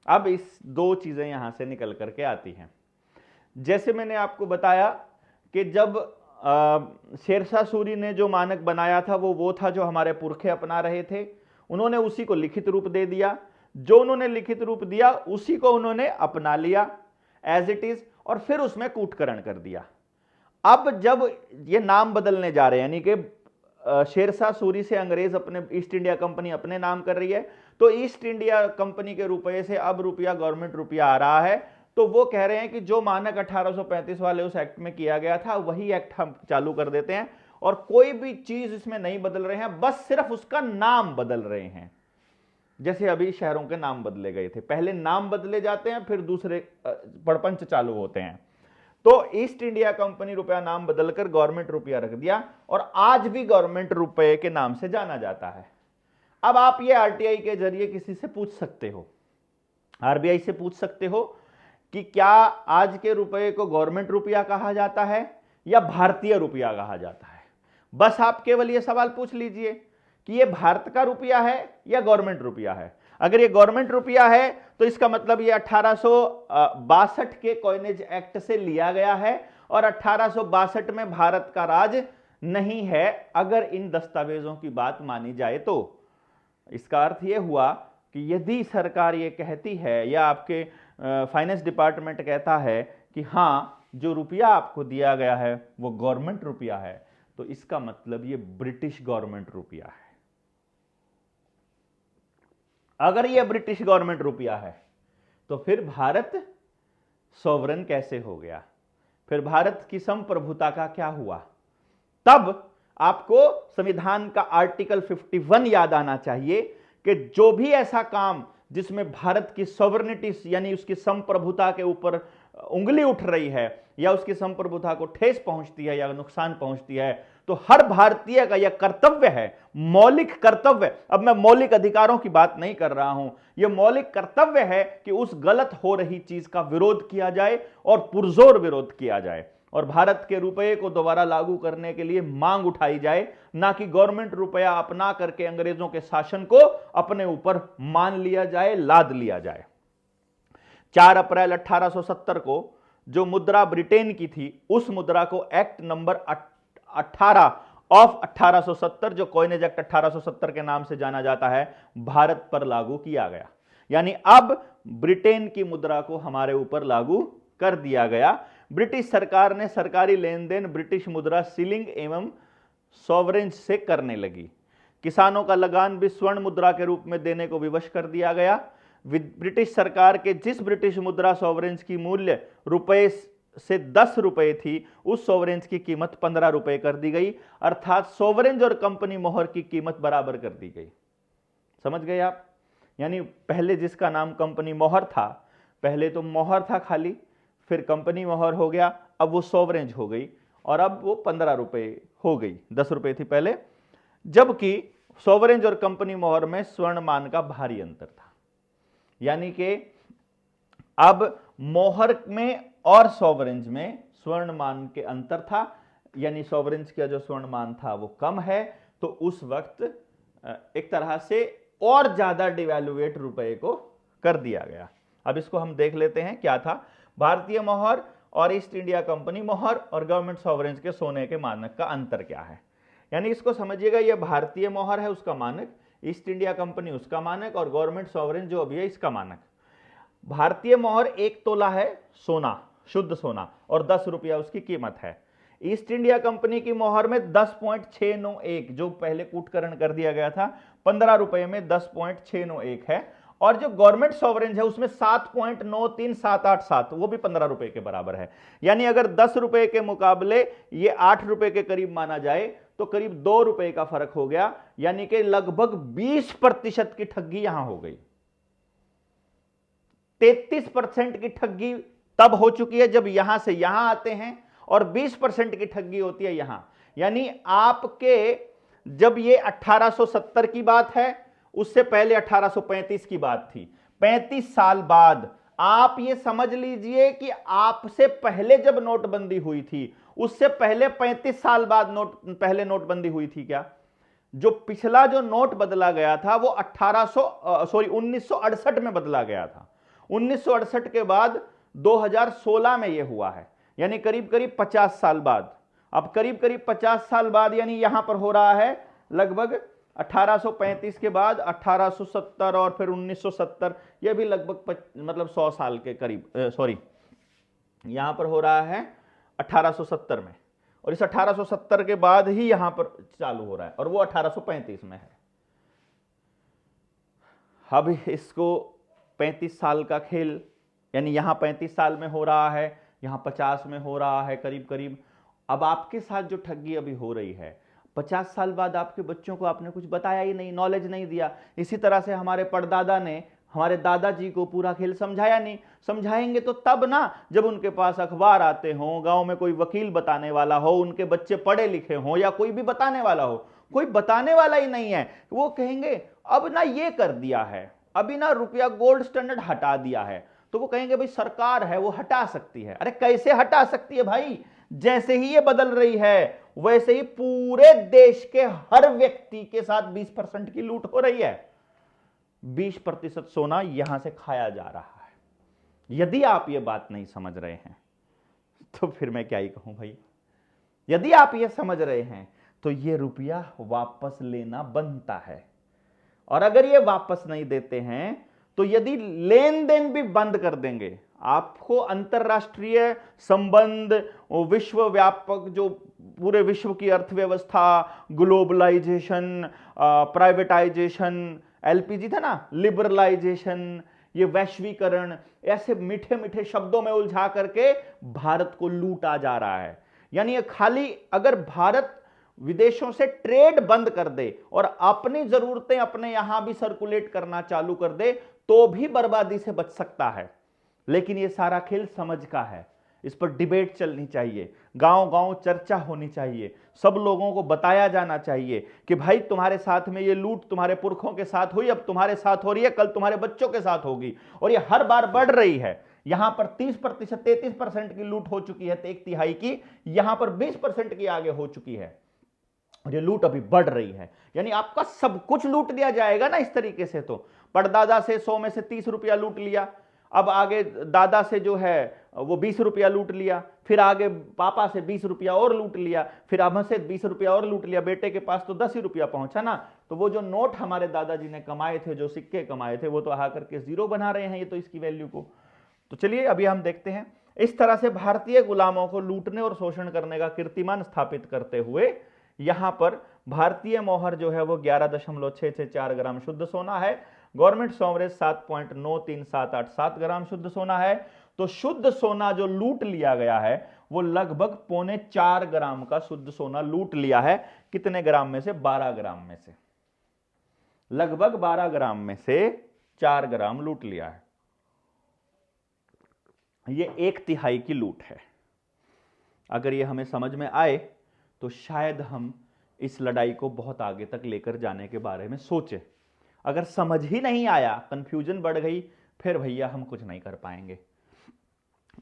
अब इस दो चीजें यहां से निकल करके आती हैं। जैसे मैंने आपको बताया कि जब शेरशाह सूरी ने जो मानक बनाया था वो था जो हमारे पुरखे अपना रहे थे। उन्होंने उसी को लिखित रूप दे दिया, जो उन्होंने लिखित रूप दिया उसी को उन्होंने अपना लिया एज इट इज, और फिर उसमें कूटकरण कर दिया। अब जब ये नाम बदलने जा रहे हैं, यानी कि शेरशाह सूरी से अंग्रेज अपने ईस्ट इंडिया कंपनी अपने नाम कर रही है, तो ईस्ट इंडिया कंपनी के रुपए से अब रुपया गवर्नमेंट रुपया आ रहा है। तो वो कह रहे हैं कि जो मानक 1835 वाले उस एक्ट में किया गया था वही एक्ट हम चालू कर देते हैं, और कोई भी चीज इसमें नहीं बदल रहे हैं, बस सिर्फ उसका नाम बदल रहे हैं। जैसे अभी शहरों के नाम बदले गए थे, पहले नाम बदले जाते हैं फिर दूसरे प्रपंच चालू होते हैं। तो ईस्ट इंडिया कंपनी रुपया नाम बदलकर गवर्नमेंट रुपया रख दिया, और आज भी गवर्नमेंट रुपये के नाम से जाना जाता है। अब आप ये आरटीआई के जरिए किसी से पूछ सकते हो, आरबीआई से पूछ सकते हो कि क्या आज के रुपये को गवर्नमेंट रुपया कहा जाता है या भारतीय रुपया कहा जाता है। बस आप केवल ये सवाल पूछ लीजिए कि ये भारत का रुपया है या गवर्नमेंट रुपया है। अगर ये गवर्नमेंट रुपया है तो इसका मतलब ये 1862 के कॉइनेज एक्ट से लिया गया है, और 1862 में भारत का राज नहीं है अगर इन दस्तावेजों की बात मानी जाए। तो इसका अर्थ यह हुआ कि यदि सरकार ये कहती है या आपके फाइनेंस डिपार्टमेंट कहता है कि हाँ जो रुपया आपको दिया गया है वो गवर्नमेंट रुपया है, तो इसका मतलब ये ब्रिटिश गवर्नमेंट रुपया है। अगर ये ब्रिटिश गवर्नमेंट रुपया है तो फिर भारत सॉवरन कैसे हो गया, फिर भारत की संप्रभुता का क्या हुआ। तब आपको संविधान का आर्टिकल 51 याद आना चाहिए कि जो भी ऐसा काम जिसमें भारत की सॉवरेनिटी यानी उसकी संप्रभुता के ऊपर उंगली उठ रही है या उसकी संप्रभुता को ठेस पहुंचती है या नुकसान पहुंचती है, तो हर भारतीय का यह कर्तव्य है, मौलिक कर्तव्य। अब मैं मौलिक अधिकारों की बात नहीं कर रहा हूं, यह मौलिक कर्तव्य है कि उस गलत हो रही चीज का विरोध किया जाए और पुरजोर विरोध किया जाए, और भारत के रुपये को दोबारा लागू करने के लिए मांग उठाई जाए, ना कि गवर्नमेंट रुपया अपना करके अंग्रेजों के शासन को अपने ऊपर मान लिया जाए, लाद लिया जाए। 4 अप्रैल 1870 को जो मुद्रा ब्रिटेन की थी उस मुद्रा को एक्ट नंबर 18 ऑफ 1870, जो कॉइनेज एक्ट 1870 के नाम से जाना जाता है, भारत पर लागू किया गया। यानी अब ब्रिटेन की मुद्रा को हमारे ऊपर लागू कर दिया गया। ब्रिटिश सरकार ने सरकारी लेन देन ब्रिटिश मुद्रा सीलिंग एवं सॉवरेंज से करने लगी। किसानों का लगान भी स्वर्ण मुद्रा के रूप में देने को विवश कर दिया गया। ब्रिटिश सरकार के जिस ब्रिटिश मुद्रा सॉवरेंज की मूल्य रुपए से 10 रुपए थी, उस सॉवरेंज की कीमत 15 रुपए कर दी गई, अर्थात सॉवरेंज और कंपनी मोहर की कीमत बराबर कर दी गई। समझ गए आप? यानी पहले जिसका नाम कंपनी मोहर था, पहले तो मोहर था खाली, फिर कंपनी मोहर हो गया, अब वो सॉवरेंज हो गई और अब वो 15 रुपए हो गई, 10 रुपए थी पहले। जबकि सॉवरेंज और कंपनी मोहर में स्वर्ण मान का भारी अंतर था। यानी कि अब मोहर में और सॉवरेंज में स्वर्ण मान के अंतर था, यानी सॉवरेंज का जो स्वर्ण मान था वो कम है, तो उस वक्त एक तरह से और ज्यादा डिवैल्यूएट रुपए को कर दिया गया। अब इसको हम देख लेते हैं क्या था। भारतीय मोहर और ईस्ट इंडिया कंपनी मोहर और गवर्नमेंट सॉवरेंज के सोने के मानक का अंतर क्या है। यानी इसको समझिएगा, ये भारतीय मोहर है उसका मानक, ईस्ट इंडिया कंपनी उसका मानक, और गवर्नमेंट सॉवरेंज जो अभी है इसका मानक। भारतीय मोहर 1 तोला है सोना, शुद्ध सोना, और 10 रुपया उसकी कीमत है। ईस्ट इंडिया कंपनी की मोहर में 10.691, जो पहले कूटकरण कर दिया गया था, 15 रुपए में 10.691 है। और जो गवर्नमेंट सॉवरेंज है उसमें 7.93787, वो भी 15 रुपए के बराबर है। यानी अगर 10 रुपए के मुकाबले ये 8 रुपए के करीब माना जाए तो करीब 2 रुपए का फर्क हो गया। यानी कि लगभग 20% की ठगी यहां हो गई। 33% की ठगी तब हो चुकी है जब यहां से यहां आते हैं, और 20% की ठगी होती है यहां। यानी आपके जब ये 1870 की बात है, उससे पहले 1835 की बात थी, 35 साल बाद आप ये समझ लीजिए कि आपसे पहले जब नोटबंदी हुई थी, उससे पहले 35 साल बाद पहले नोटबंदी हुई थी क्या? जो पिछला जो नोट बदला गया था वो 1968 में बदला गया था। 1968 के बाद 2016 में यह हुआ है, यानी करीब करीब 50 साल बाद। अब करीब करीब 50 साल बाद, यानी यहां पर हो रहा है लगभग 1835 के बाद 1870 और फिर 1970, यह भी लगभग मतलब 100 साल के करीब, सॉरी यहां पर हो रहा है 1870 में, और इस 1870 के बाद ही यहां पर चालू हो रहा है, और वो 1835 में है। अब इसको 35 साल का खेल, यानी यहां 35 साल में हो रहा है, यहां 50 में हो रहा है करीब करीब। अब आपके साथ जो ठगी अभी हो रही है, 50 साल बाद आपके बच्चों को आपने कुछ बताया ही नहीं, नॉलेज नहीं दिया। इसी तरह से हमारे परदादा ने हमारे दादाजी को पूरा खेल समझाया नहीं। समझाएंगे तो तब ना जब उनके पास अखबार आते हों, गांव में कोई वकील बताने वाला हो, उनके बच्चे पढ़े लिखे हों, या कोई भी बताने वाला हो। कोई बताने वाला ही नहीं है। वो कहेंगे अब ना ये कर दिया है, अभी ना रुपया गोल्ड स्टैंडर्ड हटा दिया है, तो वो कहेंगे भाई सरकार है वो हटा सकती है। अरे कैसे हटा सकती है भाई? जैसे ही ये बदल रही है वैसे ही पूरे देश के हर व्यक्ति के साथ 20% की लूट हो रही है। 20% सोना यहां से खाया जा रहा है। यदि आप ये बात नहीं समझ रहे हैं तो फिर मैं क्या ही कहूं भाई। यदि आप ये समझ रहे हैं तो ये रुपया वापस लेना बनता है, और अगर ये वापस नहीं देते हैं तो यदि लेन देन भी बंद कर देंगे, आपको अंतरराष्ट्रीय संबंध, विश्व व्यापक जो पूरे विश्व की अर्थव्यवस्था, ग्लोबलाइजेशन, प्राइवेटाइजेशन, एलपीजी था ना, लिबरलाइजेशन, ये वैश्वीकरण, ऐसे मीठे मीठे शब्दों में उलझा करके भारत को लूटा जा रहा है। यानी ये खाली अगर भारत विदेशों से ट्रेड बंद कर दे और अपनी जरूरतें अपने यहां भी सर्कुलेट करना चालू कर दे तो भी बर्बादी से बच सकता है। लेकिन ये सारा खेल समझ का है, इस पर डिबेट चलनी चाहिए, गांव गांव चर्चा होनी चाहिए, सब लोगों को बताया जाना चाहिए कि भाई तुम्हारे साथ में ये लूट तुम्हारे पुरखों के साथ हुई, अब तुम्हारे साथ हो रही है, कल तुम्हारे बच्चों के साथ होगी, और ये हर बार बढ़ रही है। यहां पर 30%, 33% की लूट हो चुकी है, 1/3 की, यहां पर 20% की आगे हो चुकी है, और ये लूट अभी बढ़ रही है। यानी आपका सब कुछ लूट लिया जाएगा ना इस तरीके से। तो परदादा से 100 में से 30 रुपया लूट लिया, अब आगे दादा से जो है वो 20 रुपया लूट लिया, फिर आगे पापा से 20 रुपया और लूट लिया, फिर हमसे 20 रुपया और लूट लिया, बेटे के पास तो 10 ही रुपया पहुंचा ना। तो वो जो नोट हमारे दादाजी ने कमाए थे, जो सिक्के कमाए थे, वो तो आकर के जीरो बना रहे हैं ये तो इसकी वैल्यू को। तो चलिए अभी हम देखते हैं। इस तरह से भारतीय गुलामों को लूटने और शोषण करने का कीर्तिमान स्थापित करते हुए यहां पर भारतीय मोहर जो है वो 11.664 ग्राम शुद्ध सोना है। गवर्नमेंट सॉवरेज 7.93787 ग्राम शुद्ध सोना है। तो शुद्ध सोना जो लूट लिया गया है वो लगभग 4.25 ग्राम का शुद्ध सोना लूट लिया है। कितने ग्राम में से? 12 ग्राम में से। लगभग 12 ग्राम में से 4 ग्राम लूट लिया है। ये 1/3 की लूट है। अगर ये हमें समझ में आए तो शायद हम इस लड़ाई को बहुत आगे तक लेकर जाने के बारे में सोचें। अगर समझ ही नहीं आया, कंफ्यूजन बढ़ गई, फिर भैया हम कुछ नहीं कर पाएंगे।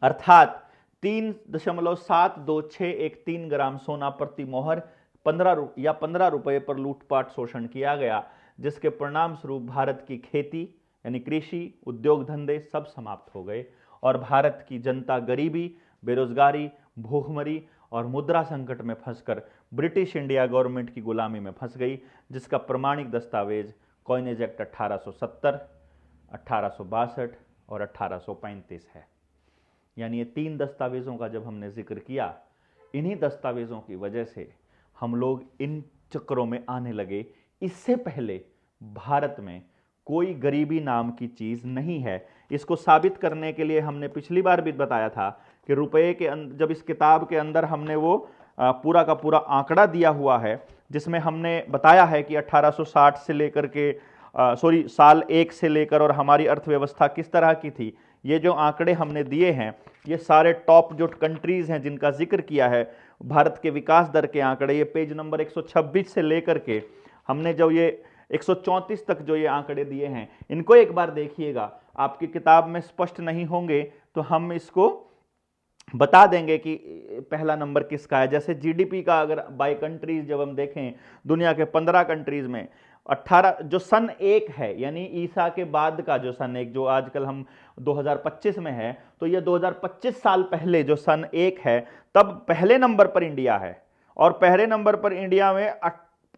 अर्थात 3.72613 ग्राम सोना प्रति मोहर 15 रुपए पर लूटपाट शोषण किया गया, जिसके परिणाम स्वरूप भारत की खेती यानी कृषि, उद्योग धंधे सब समाप्त हो गए और भारत की जनता गरीबी, बेरोजगारी, भूखमरी और मुद्रा संकट में फंसकर ब्रिटिश इंडिया गवर्नमेंट की गुलामी में फंस गई, जिसका प्रमाणिक दस्तावेज कॉइनेज एक्ट 1870, 1862 और 1835 है। यानी ये 3 दस्तावेजों का जब हमने जिक्र किया, इन्हीं दस्तावेजों की वजह से हम लोग इन चक्करों में आने लगे। इससे पहले भारत में कोई गरीबी नाम की चीज नहीं है। इसको साबित करने के लिए हमने पिछली बार भी बताया था कि रुपए के जब इस किताब के अंदर हमने वो पूरा का पूरा आंकड़ा दिया हुआ है, जिसमें हमने बताया है कि 1860 से लेकर के साल 1 से लेकर और हमारी अर्थव्यवस्था किस तरह की थी। ये जो आंकड़े हमने दिए हैं, ये सारे टॉप जो कंट्रीज हैं जिनका जिक्र किया है, भारत के विकास दर के आंकड़े, ये पेज नंबर 126 से लेकर के हमने जो ये 134 तक जो ये आंकड़े दिए हैं, इनको एक बार देखिएगा। आपकी किताब में स्पष्ट नहीं होंगे तो हम इसको बता देंगे कि पहला नंबर किसका है। जैसे जीडीपी का अगर बाय कंट्रीज जब हम देखें, दुनिया के 15 कंट्रीज में 18 जो सन 1 है, यानी ईसा के बाद का जो सन 1 जो आजकल हम 2025 में है, तो ये 2025 साल पहले जो सन 1 है, तब पहले नंबर पर इंडिया है। और पहले नंबर पर इंडिया में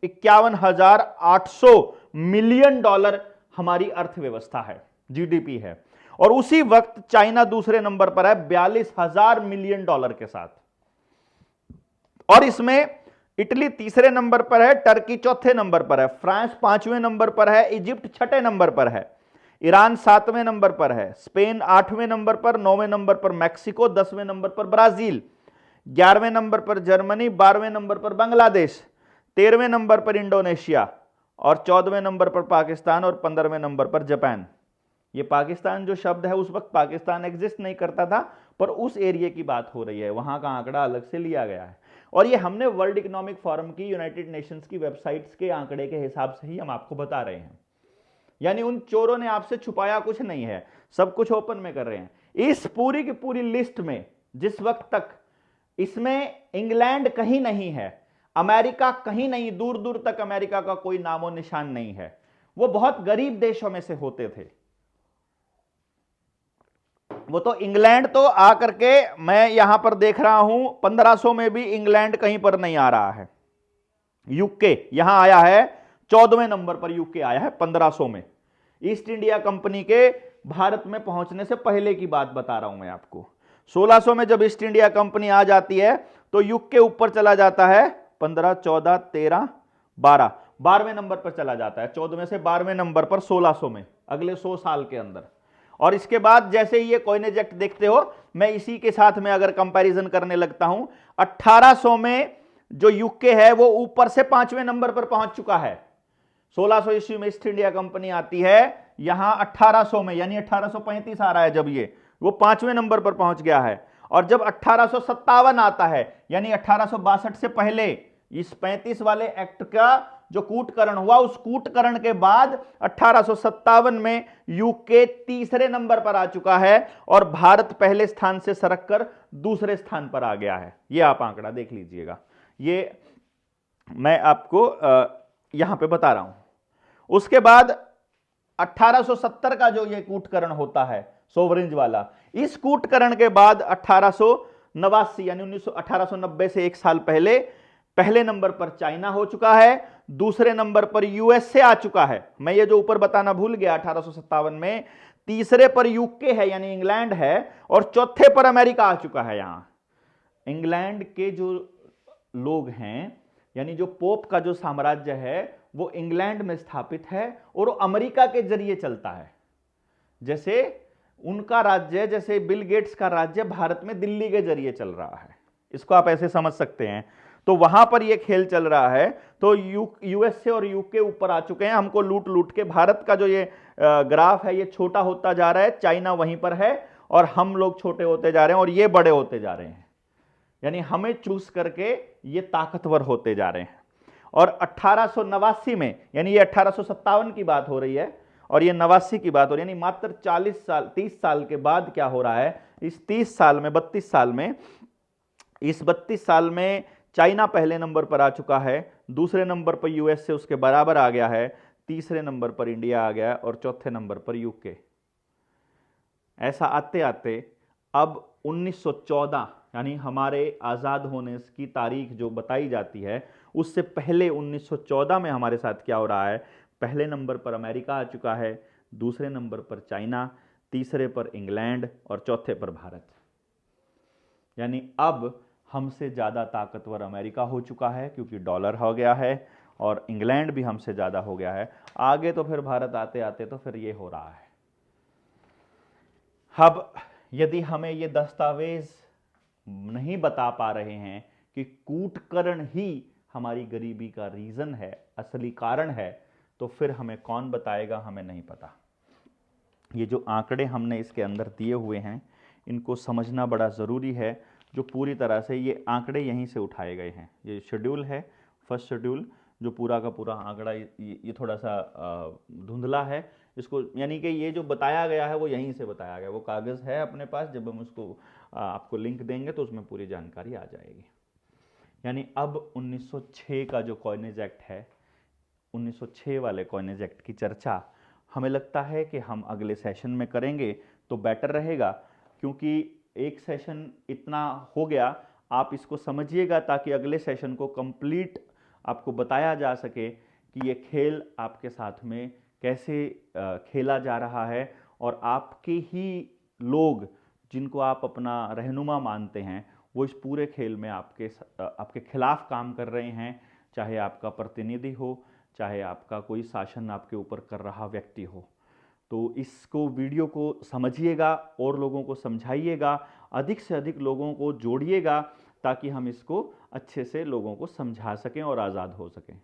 51,800 मिलियन डॉलर हमारी अर्थव्यवस्था है, जीडीपी है। और उसी वक्त चाइना दूसरे नंबर पर है 42,000 मिलियन डॉलर के साथ। और इसमें इटली तीसरे नंबर पर है, टर्की चौथे नंबर पर है, फ्रांस 5वें नंबर पर है, इजिप्ट 6ठे नंबर पर है, ईरान 7वें नंबर पर है, स्पेन 8वें नंबर पर, 9वें नंबर पर मैक्सिको, 10वें नंबर पर ब्राजील, 11वें नंबर पर जर्मनी, 12वें नंबर पर बांग्लादेश, 13वें नंबर पर इंडोनेशिया और 14वें नंबर पर पाकिस्तान और 15वें नंबर पर जापान। ये पाकिस्तान जो शब्द है, उस वक्त पाकिस्तान एग्जिस्ट नहीं करता था, पर उस एरिया की बात हो रही है, वहां का आंकड़ा अलग से लिया गया है। और ये हमने वर्ल्ड इकोनॉमिक फोरम की, यूनाइटेड नेशंस की वेबसाइट्स के आंकड़े के हिसाब से ही हम आपको बता रहे हैं। यानी उन चोरों ने आपसे छुपाया कुछ नहीं है, सब कुछ ओपन में कर रहे हैं। इस पूरी की पूरी लिस्ट में जिस वक्त तक इसमें इंग्लैंड कहीं नहीं है, अमेरिका कहीं नहीं, दूर दूर तक अमेरिका का कोई नामो निशान नहीं है। वो बहुत गरीब देशों में से होते थे। वो तो इंग्लैंड तो आकर के, मैं यहां पर देख रहा हूं 1500 में भी इंग्लैंड कहीं पर नहीं आ रहा है। यूके यहां आया है 14वें नंबर पर, यूके आया है 1500 में। ईस्ट इंडिया कंपनी के भारत में पहुंचने से पहले की बात बता रहा हूं मैं आपको। 1600 में जब ईस्ट इंडिया कंपनी आ जाती है तो यूके ऊपर चला जाता है, 15, 14, 13, 12, 12वें नंबर पर चला जाता है। 14वें से 12वें नंबर पर 1600 में, अगले 100 साल के अंदर। और इसके बाद जैसे ही ये कॉइनेज एक्ट देखते हो, मैं इसी के साथ में अगर कंपैरिजन करने लगता हूं, 1800 में जो यूके है वो ऊपर से 5वें नंबर पर पहुंच चुका है। 1600 ईस्वी में ईस्ट इंडिया कंपनी आती है, यहां 1800 में, यानी 1835 आ रहा है जब ये, वो 5वें नंबर पर पहुंच गया है। और जब 1857 आता है, यानी 1862 से पहले, इस 35 वाले एक्ट का जो कूटकरण हुआ, उस कूटकरण के बाद 1857 में यूके तीसरे नंबर पर आ चुका है और भारत पहले स्थान से सरककर दूसरे स्थान पर आ गया है। ये आप आंकड़ा देख लीजिएगा, ये मैं आपको यहां पे बता रहा हूं। उसके बाद 1870 का जो ये कूटकरण होता है, सोवरेंज वाला। इस कूटकरण के बाद 1889 यानी 1890 से एक साल पहले पहले नंबर पर चाइना हो चुका है, दूसरे नंबर पर यूएसए आ चुका है। मैं ये जो ऊपर बताना भूल गया 1857 में, तीसरे पर यूके है यानी इंग्लैंड है, और चौथे पर अमेरिका आ चुका है। यहां इंग्लैंड के जो लोग हैं यानी जो पोप का जो साम्राज्य है वो इंग्लैंड में स्थापित है और वो अमेरिका के जरिए चलता है। जैसे उनका राज्य, जैसे बिल गेट्स का राज्य भारत में दिल्ली के जरिए चल रहा है, इसको आप ऐसे समझ सकते हैं। तो वहां पर ये खेल चल रहा है। तो यूएसए और यूके ऊपर आ चुके हैं, हमको लूट लूट के। भारत का जो ये ग्राफ है ये छोटा होता जा रहा है, चाइना वहीं पर है और हम लोग छोटे होते जा रहे हैं और ये बड़े होते जा रहे हैं, यानी हमें चूस करके ये ताकतवर होते जा रहे हैं। और 1889 में, यानी ये 1857 की बात हो रही है और ये 89 की बात हो रही है, यानी मात्र 30 साल के बाद क्या हो रहा है, इस 30 साल में 32 साल में, इस 32 साल में चाइना पहले नंबर पर आ चुका है, दूसरे नंबर पर यूएसए उसके बराबर आ गया है, तीसरे नंबर पर इंडिया आ गया और चौथे नंबर पर यूके। ऐसा आते आते अब 1914 यानी हमारे आज़ाद होने की तारीख जो बताई जाती है उससे पहले 1914 में हमारे साथ क्या हो रहा है, पहले नंबर पर अमेरिका आ चुका है, दूसरे नंबर पर चाइना, तीसरे पर इंग्लैंड और चौथे पर भारत। यानी अब हमसे ज़्यादा ताकतवर अमेरिका हो चुका है क्योंकि डॉलर हो गया है, और इंग्लैंड भी हमसे ज़्यादा हो गया है। आगे तो फिर भारत आते आते तो फिर ये हो रहा है। अब यदि हमें ये दस्तावेज नहीं बता पा रहे हैं कि कूटकरण ही हमारी गरीबी का रीज़न है, असली कारण है, तो फिर हमें कौन बताएगा, हमें नहीं पता। ये जो आंकड़े हमने इसके अंदर दिए हुए हैं इनको समझना बड़ा ज़रूरी है। जो पूरी तरह से ये आंकड़े यहीं से उठाए गए हैं। ये शेड्यूल है, फर्स्ट शेड्यूल, जो पूरा का पूरा आंकड़ा ये थोड़ा सा धुंधला है इसको, यानी कि ये जो बताया गया है वो यहीं से बताया गया। वो कागज़ है अपने पास, जब हम उसको आपको लिंक देंगे तो उसमें पूरी जानकारी आ जाएगी। यानी अब 1906 का जो कॉइनेज एक्ट है, 1906 वाले कॉइनेज एक्ट की चर्चा हमें लगता है कि हम अगले सेशन में करेंगे तो बेटर रहेगा, क्योंकि एक सेशन इतना हो गया, आप इसको समझिएगा ताकि अगले सेशन को कंप्लीट आपको बताया जा सके कि ये खेल आपके साथ में कैसे खेला जा रहा है, और आपके ही लोग जिनको आप अपना रहनुमा मानते हैं वो इस पूरे खेल में आपके खिलाफ काम कर रहे हैं, चाहे आपका प्रतिनिधि हो, चाहे आपका कोई शासन आपके ऊपर कर रहा व्यक्ति हो। तो इसको वीडियो को समझिएगा और लोगों को समझाइएगा, अधिक से अधिक लोगों को जोड़िएगा ताकि हम इसको अच्छे से लोगों को समझा सकें और आज़ाद हो सकें।